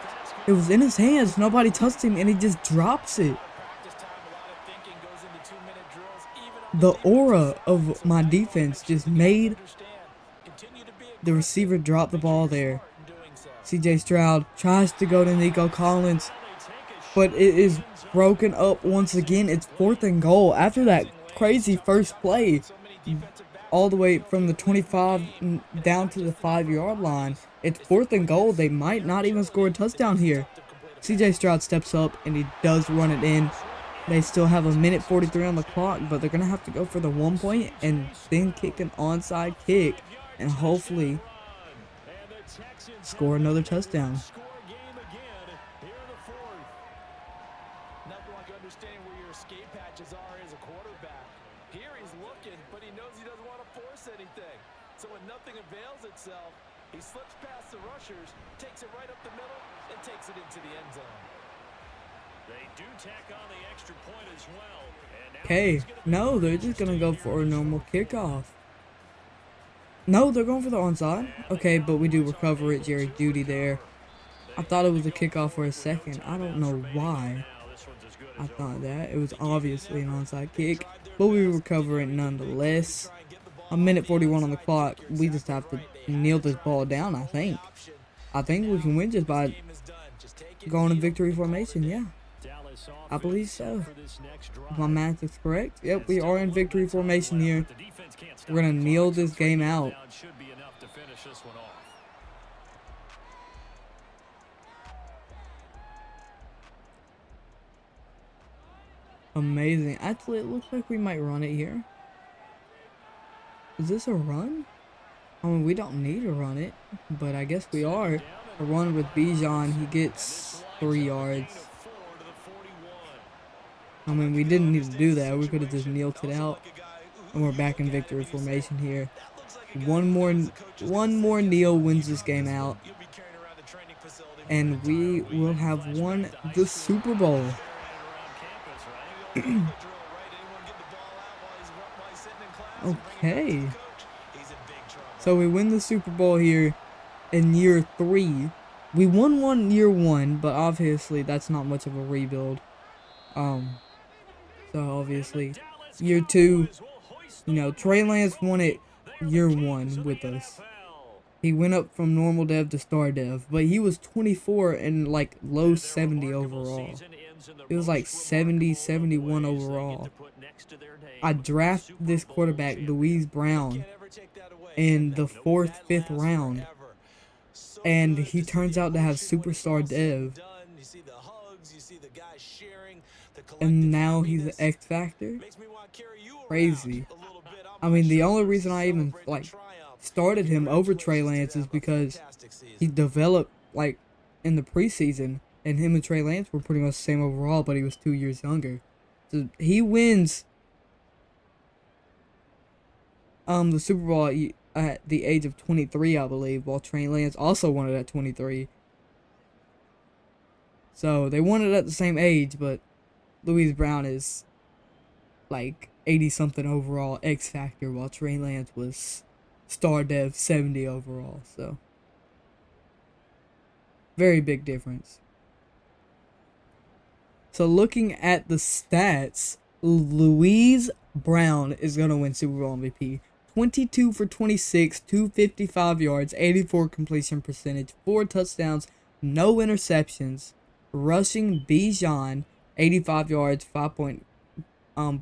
It was in his hands. Nobody touched him, and he just drops it. The aura of my defense just made the receiver drop the ball there. CJ Stroud tries to go to Nico Collins, but it is broken up once again. It's 4th and goal. After that crazy first play, all the way from the 25 down to the 5-yard line, it's 4th and goal. They might not even score a touchdown here. CJ Stroud steps up, and he does run it in. They still have a minute 43 on the clock, but they're going to have to go for the 1 point and then kick an onside kick and hopefully score another touchdown. Nothing like understanding where your escape patches are as a quarterback. Here he's looking, but he knows he doesn't want to force anything. So when nothing avails itself, he slips past the rushers, takes it right up the middle, and takes it into the end zone. They do tack on the extra point as well. Okay, no, they're just going to go for a normal kickoff. No, they're going for the onside. Okay, but we do recover it. Jerry Jeudy there. I thought it was a kickoff for a second. I don't know why I thought that. It was obviously an onside kick, but we recover it nonetheless. A minute 41 on the clock. We just have to kneel this ball down, I think. I think we can win just by going in victory formation, yeah. I believe so. If my math is correct. Yep, we are in victory formation here. We're going to kneel this game out. Amazing. Actually, it looks like we might run it here. Is this a run? I mean, we don't need to run it, but I guess we are. A run with Bijan, he gets 3 yards. I mean, we didn't need to do that. We could have just kneeled it out. And we're back in victory formation here. One more kneel wins this game out. And we will have won the Super Bowl. Okay. So we win the Super Bowl here in year 3. We won one year 1, but obviously that's not much of a rebuild. So obviously year 2, you know, Trey Lance won it year 1 with us. He went up from normal dev to star dev, but he was 24 and like low 70 overall. It was like 70, 71 overall. I drafted this quarterback, Louise Brown, in the 4th, 5th round. And he turns out to have superstar dev. And now he's an X Factor. Crazy. I mean, the only reason I even like started him over Trey Lance is because he developed like in the preseason, and him and Trey Lance were pretty much the same overall, but he was 2 years younger. So he wins the Super Bowl at the age of 23, I believe, while Trey Lance also won it at 23. So they won it at the same age, but Louise Brown is like 80-something overall X Factor, while Trey Lance was star dev 70 overall. So very big difference. So looking at the stats, Louise Brown is going to win Super Bowl MVP. 22 for 26, 255 yards, 84 completion percentage, 4 touchdowns, no interceptions. Rushing Bijan, 85 yards,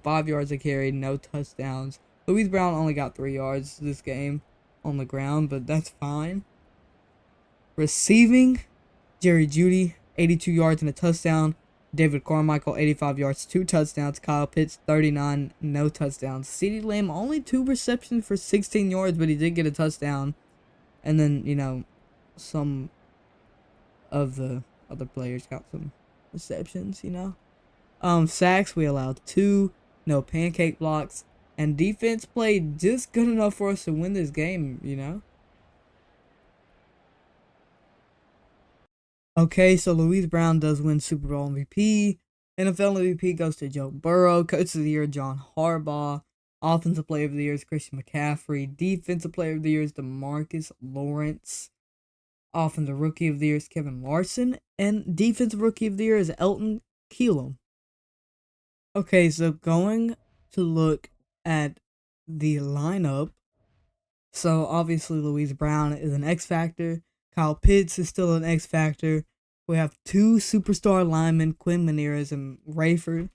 5 yards a carry, no touchdowns. Louise Brown only got 3 yards this game on the ground, but that's fine. Receiving, Jerry Jeudy, 82 yards and a touchdown. David Carmichael, 85 yards, 2 touchdowns. Kyle Pitts, 39, no touchdowns. CeeDee Lamb, only 2 receptions for 16 yards, but he did get a touchdown. And then, some of the other players got some receptions. Sacks, we allowed 2, no pancake blocks. And defense played just good enough for us to win this game. Okay, so Louise Brown does win Super Bowl MVP. NFL MVP goes to Joe Burrow. Coach of the Year, John Harbaugh. Offensive Player of the Year is Christian McCaffrey. Defensive Player of the Year is DeMarcus Lawrence. Offensive Rookie of the Year is Kevin Larson. And Defensive Rookie of the Year is Elton Keelam. Okay, so going to look at the lineup. So obviously Louise Brown is an X Factor. Kyle Pitts is still an X Factor. We have 2 superstar linemen, Quinn Meinerz and Rayford.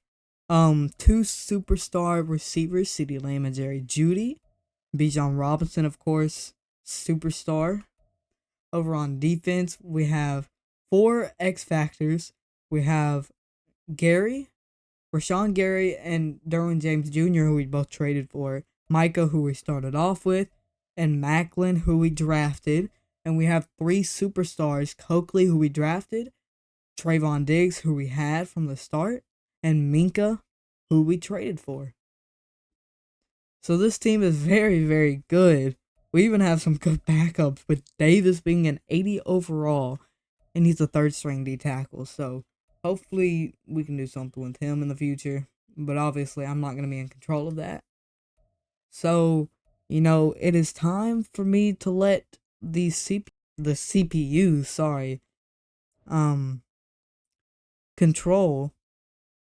2 superstar receivers, CeeDee Lamb and Jerry Jeudy. Bijan Robinson, of course, superstar. Over on defense, we have 4 X Factors. We have Rashawn Gary, and Derwin James Jr., who we both traded for. Micah, who we started off with. And Macklin, who we drafted. And we have 3 superstars, Coakley, who we drafted, Trayvon Diggs, who we had from the start, and Minka, who we traded for. So this team is very, very good. We even have some good backups, with Davis being an 80 overall, and he's a 3rd string D tackle. So hopefully we can do something with him in the future. But obviously I'm not going to be in control of that. So, it is time for me to let the CPU, control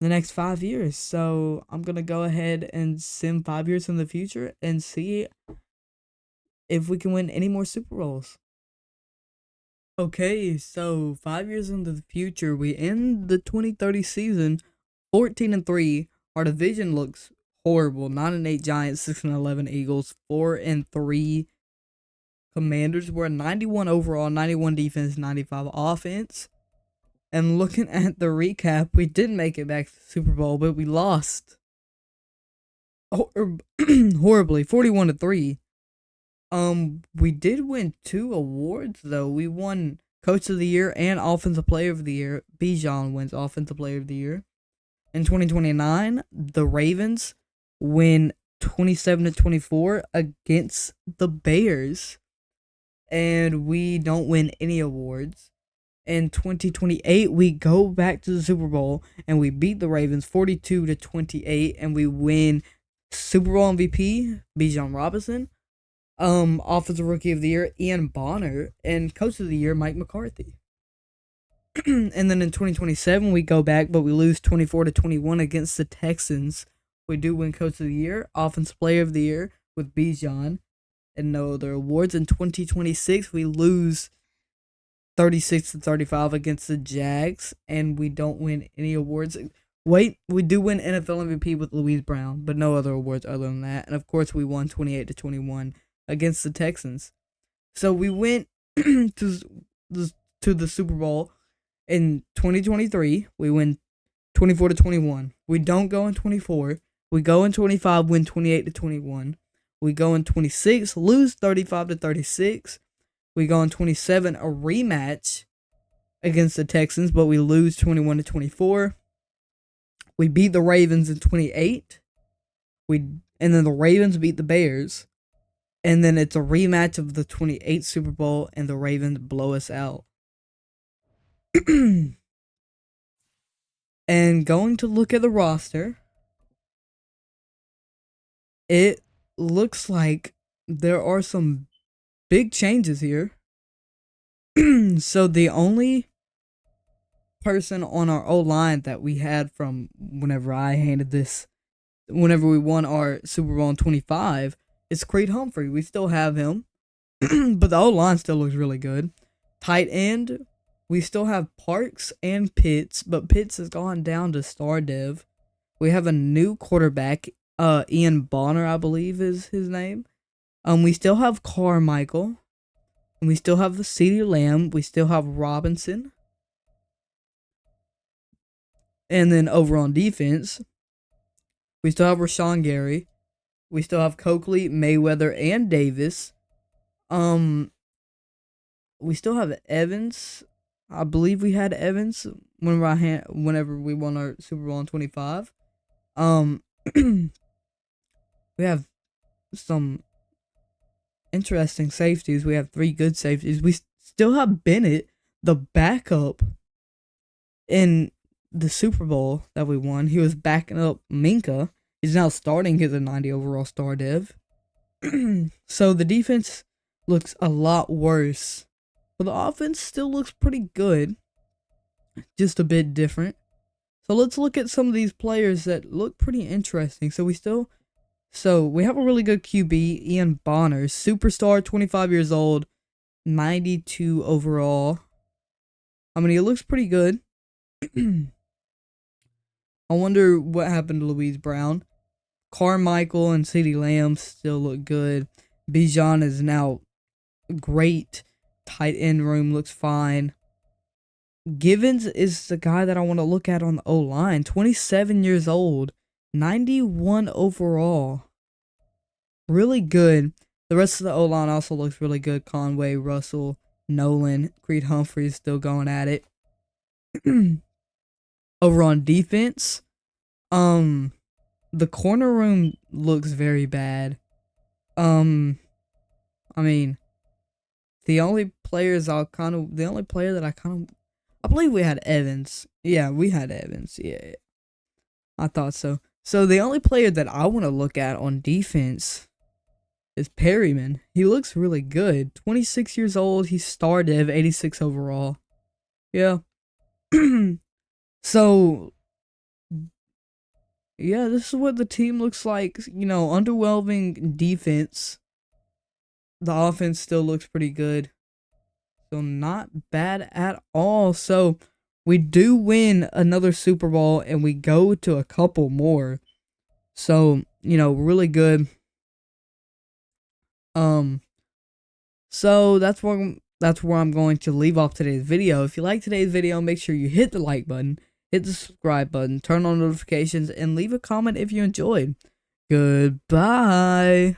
the next 5 years. So I'm gonna go ahead and sim 5 years in the future and see if we can win any more Super Bowls. Okay, so 5 years into the future, we end the 2030 season 14-3. Our division looks horrible. 9-8 Giants, 6-11 Eagles, 4-3 Commanders. We're 91 overall, 91 defense, 95 offense. And looking at the recap, we did make it back to the Super Bowl, but we lost horribly, 41-3. We did win 2 awards though. We won Coach of the Year and Offensive Player of the Year. Bijan wins Offensive Player of the Year. In 2029, the Ravens win 27-24 against the Bears. And we don't win any awards. In 2028, we go back to the Super Bowl and we beat the Ravens 42-28, and we win Super Bowl MVP Bijan Robinson, Offensive Rookie of the Year Ian Bonner, and Coach of the Year Mike McCarthy. And then in 2027, we go back, but we lose 24-21 against the Texans. We do win Coach of the Year, Offensive Player of the Year with Bijan, and no other awards. In 2026, we lose 36-35 against the Jags, and we don't win any awards. Wait, we do win NFL MVP with Louise Brown, but no other awards other than that. And of course, we won 28-21 against the Texans. So we went to the Super Bowl in 2023. We win 24-21. We don't go in 24. We go in 25, win 28-21. We go in 26, lose 35-36. We go in 27, a rematch against the Texans, but we lose 21-24. We beat the Ravens in 28. And then the Ravens beat the Bears. And then it's a rematch of the 28 Super Bowl, and the Ravens blow us out. And going to look at the roster, it looks like there are some big changes here. So the only person on our O-line that we had from whenever we won our Super Bowl in 25 is Creed Humphrey. We still have him, but the O-line still looks really good. Tight end, we still have Parks and Pitts, but Pitts has gone down to star dev. We have a new quarterback, Ian Bonner, I believe is his name. We still have Carmichael. And we still have the CeeDee Lamb. We still have Robinson. And then over on defense, we still have Rashawn Gary. We still have Coakley, Mayweather, and Davis. We still have Evans. I believe we had Evans whenever we won our Super Bowl in 25. We have some interesting safeties. We have 3 good safeties. We still have Bennett, the backup in the Super Bowl that we won. He was backing up Minka. He's now starting as a 90 overall star dev. So the defense looks a lot worse. But the offense still looks pretty good. Just a bit different. So let's look at some of these players that look pretty interesting. So we have a really good QB, Ian Bonner, superstar, 25 years old, 92 overall. I mean, he looks pretty good. I wonder what happened to Louise Brown. Carmichael and CeeDee Lamb still look good. Bijan is now great. Tight end room looks fine. Givens is the guy that I want to look at on the O-line. 27 years old. 91 overall. Really good. The rest of the O-line also looks really good. Conway, Russell, Nolan, Creed Humphrey is still going at it. Over on defense, the corner room looks very bad. I mean, the only player that I believe we had Evans. Yeah, we had Evans. Yeah. I thought so. So the only player that I want to look at on defense is Perryman. He looks really good. 26 years old. He's star dev, 86 overall. Yeah. So, yeah, this is what the team looks like. You know, underwhelming defense. The offense still looks pretty good. So not bad at all. So we do win another Super Bowl and we go to a couple more. So, you know, really good. So that's where I'm going to leave off today's video. If you like today's video, make sure you hit the like button, hit the subscribe button, turn on notifications, and leave a comment if you enjoyed. Goodbye.